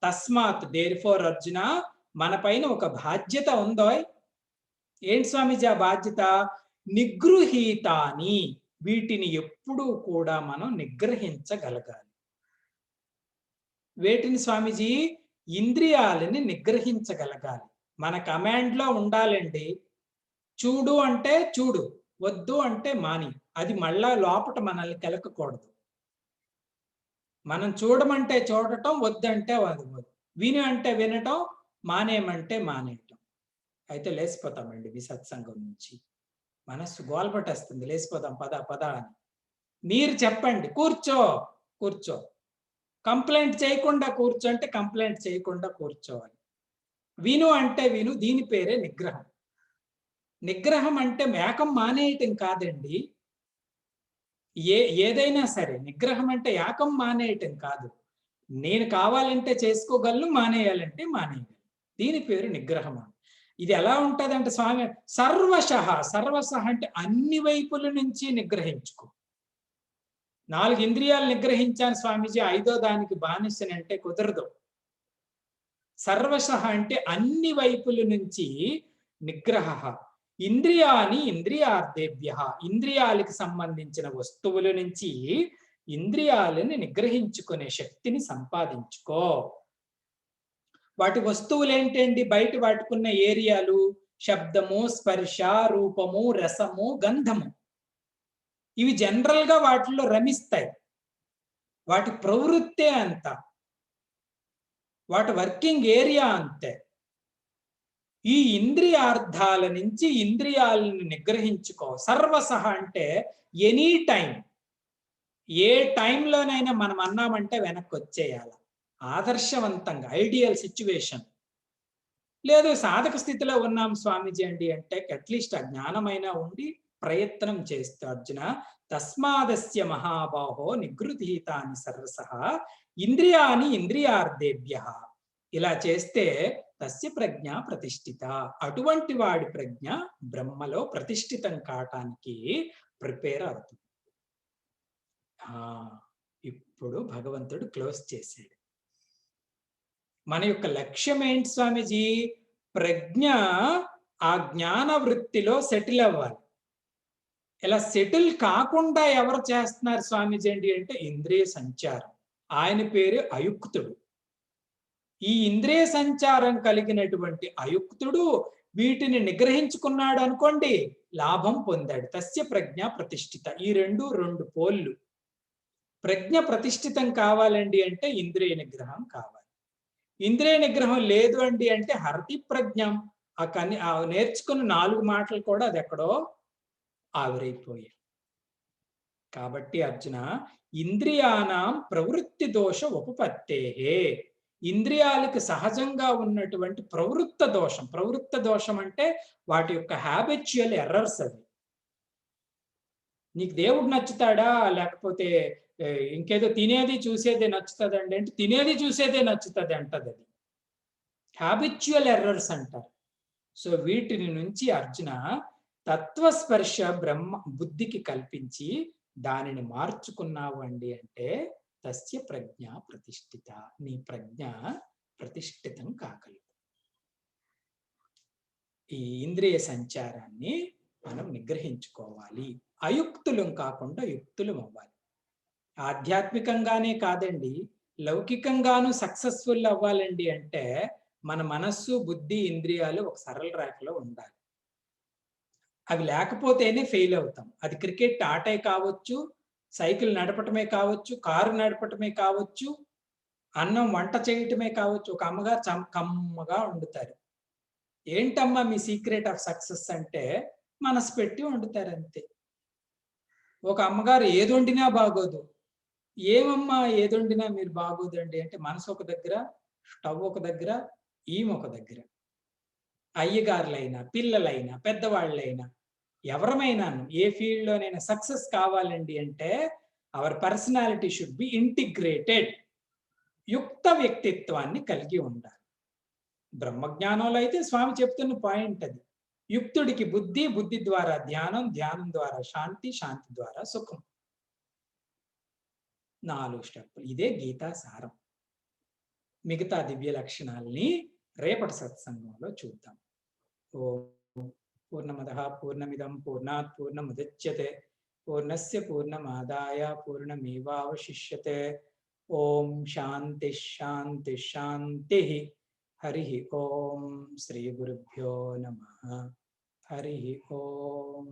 తస్మాత్ దేర్ఫోర్ అర్జున మన పైన ఒక బాధ్యత ఉందోయ్. ఏంటి స్వామీజీ ఆ బాధ్యత? నిగృహీతాని, వీటిని ఎప్పుడూ కూడా మనం నిగ్రహించగలగాలి. వేటిని స్వామీజీ? ఇంద్రియాలని నిగ్రహించగలగాలి. మన కమాండ్ లో ఉండాలండి. చూడు అంటే చూడు, వద్దు అంటే మాని. అది మళ్ళా లోపట మనల్ని కెలకకూడదు. మనం చూడమంటే చూడటం, వద్దంటే వద్దు, విను అంటే వినటం, మానేయమంటే మానేయటం. అయితే లేచిపోతామండి ఈ సత్సంగం నుంచి. మనస్సు గోల్పట్టేస్తుంది, లేచిపోతాం పద పద అని. మీరు చెప్పండి కూర్చో. కంప్లైంట్ చేయకుండా కూర్చోంటే కంప్లైంట్ చేయకుండా కూర్చోవాలి. విను అంటే విను. దీని పేరే నిగ్రహం. నిగ్రహం అంటే ఏకం మానేయటం కాదండి. ఏదైనా సరే నిగ్రహం అంటే ఏకం మానేయటం కాదు. నేను కావాలంటే చేసుకోగలను, మానేయాలంటే మానేయగలను. దీని పేరు నిగ్రహం. ఇది ఎలా ఉంటదంటే స్వామి సర్వశః అంటే అన్ని వైపుల నుంచి నిగ్రహించుకో. 4 ఇంద్రియాలు నిగ్రహించాను స్వామీజీ, 5వ దానికి బానిసనంటే కుదరదు. సర్వశః అంటే అన్ని వైపుల నుంచి నిగ్రహ. ఇంద్రియాని ఇంద్రియార్థేభ్యః, ఇంద్రియాలకు సంబంధించిన వస్తువుల నుంచి ఇంద్రియాలను నిగ్రహించుకునే శక్తిని సంపాదించుకో. వాటి వస్తువులు ఏంటండి? బయట వాటికున్న ఏరియాలు, శబ్దము, స్పర్శ, రూపము, రసము, గంధము. ఇవి జనరల్ గా వాటిలో రమిస్తాయి. వాటి ప్రవృత్తే అంత, వాటి వర్కింగ్ ఏరియా అంతే. ఈ ఇంద్రియార్థాల నుంచి ఇంద్రియాలను నిగ్రహించుకో. సర్వసహ అంటే ఎనీ టైం, ఏ టైంలోనైనా మనం అన్నామంటే వెనక్కి వచ్చేయాలి. ఆదర్శవంతంగా, ఐడియల్ సిచ్యువేషన్. లేదు సాధక స్థితిలో ఉన్నాం స్వామీజీ అండి అంటే అట్లీస్ట్ ఆ జ్ఞానమైనా ఉండి ప్రయత్నం చేస్తూ అర్జున తస్మాదస్య మహాబాహో నిగృహీతాని సర్వసః ఇంద్రియాని ఇంద్రియార్థేభ్యః. ఇలా చేస్తే తస్య ప్రజ్ఞ ప్రతిష్ఠిత. అటువంటి వాడి ప్రజ్ఞ బ్రహ్మలో ప్రతిష్ఠితం కావటానికి ప్రిపేర్ అవుతుంది. ఇప్పుడు భగవంతుడు క్లోజ్ చేశాడు. మన యొక్క లక్ష్యం ఏంటి స్వామీజీ? ప్రజ్ఞ ఆ జ్ఞాన వృత్తిలో సెటిల్ అవ్వాలి. ఇలా సెటిల్ కాకుండా ఎవరు చేస్తున్నారు స్వామీజీ అండి అంటే ఇంద్రియ సంచారం. ఆయన పేరు అయుక్తుడు. ఈ ఇంద్రియ సంచారం కలిగినటువంటి అయుక్తుడు వీటిని నిగ్రహించుకున్నాడు అనుకోండి, లాభం పొందాడు. తస్య ప్రజ్ఞ ప్రతిష్ఠిత. ఈ రెండు పోళ్ళు. ప్రజ్ఞ ప్రతిష్ఠితం కావాలండి అంటే ఇంద్రియ నిగ్రహం కావాలి. ఇంద్రియ నిగ్రహం లేదు అండి అంటే హరతి ప్రజ్ఞం. ఆ నేర్చుకున్న 4 మాటలు కూడా అది ఎక్కడో ఆవిరైపోయాయి. కాబట్టి అర్జున ఇంద్రియానాం ప్రవృత్తి దోష ఉపపత్తేహే. ఇంద్రియాలకు సహజంగా ఉన్నటువంటి ప్రవృత్త దోషం. ప్రవృత్త దోషం అంటే వాటి యొక్క హ్యాబిచువల్ ఎర్రర్స్ అవి. నీకు దేవుడు నచ్చుతాడా లేకపోతే ఇంకేదో తినేది చూసేదే నచ్చుతుందండి అంటే తినేది చూసేదే నచ్చుతుంది అంటది. అది హ్యాబిచువల్ ఎర్రర్స్ అంటారు. సో వీటిని నుంచి అర్జున తత్వస్పర్శ బ్రహ్మ బుద్ధికి కల్పించి దానిని మార్చుకున్నావు అండి అంటే తస్య ప్రజ్ఞ ప్రతిష్ఠిత. నీ ప్రజ్ఞ ప్రతిష్ఠితం కాగలదు. ఈ ఇంద్రియ సంచారాన్ని మనం నిగ్రహించుకోవాలి. అయుక్తులం కాకుండా యుక్తులం అవ్వాలి. ఆధ్యాత్మికంగానే కాదండి, లౌకికంగాను సక్సెస్ఫుల్ అవ్వాలండి అంటే మన మనస్సు, బుద్ధి, ఇంద్రియాలు ఒక సరళ రేఖలో ఉండాలి. అవి లేకపోతేనే ఫెయిల్ అవుతాం. అది క్రికెట్ ఆటే కావచ్చు, సైకిల్ నడపటమే కావచ్చు, కారు నడపటమే కావచ్చు, అన్నం వంట చేయటమే కావచ్చు. ఒక అమ్మగారు కమ్మగా వండుతారు. ఏంటమ్మా మీ సీక్రెట్ ఆఫ్ సక్సెస్ అంటే మనసు పెట్టి వండుతారు అంతే. ఒక అమ్మగారు ఏది వండినా బాగోదు. ఏమమ్మా ఏది వండినా మీరు బాగోదండి అంటే మనసు ఒక దగ్గర, స్టవ్ ఒక దగ్గర, ఈమె ఒక దగ్గర. అయ్యగారులైనా, పిల్లలైనా, పెద్దవాళ్ళైనా ఎవరమైనాను ఏ ఫీల్డ్‌లోనైనా సక్సెస్ కావాలండి అంటే hour personality should be integrated. యుక్త వ్యక్తిత్వాన్ని కలిగి ఉండాలి. బ్రహ్మజ్ఞానంలో అయితే స్వామి చెప్తున్న పాయింట్ అది. యుక్తుడికి బుద్ధి, బుద్ధి ద్వారా ధ్యానం, ధ్యానం ద్వారా శాంతి, శాంతి ద్వారా సుఖం. 4 స్టెప్పులు. ఇదే గీతా సారం. మిగతా దివ్య లక్షణాల్ని రేపటి సత్సంగంలో చూద్దాం. ఓం పూర్ణమదః పూర్ణమిదం పూర్ణాత్ పూర్ణముదచ్యతే పూర్ణస్య పూర్ణమాదాయ పూర్ణమేవావశిష్యతే. ఓం శాంతి శాంతి శాంతి. హరి ఓం శ్రీ గురుభ్యో నమః. హరి ఓం.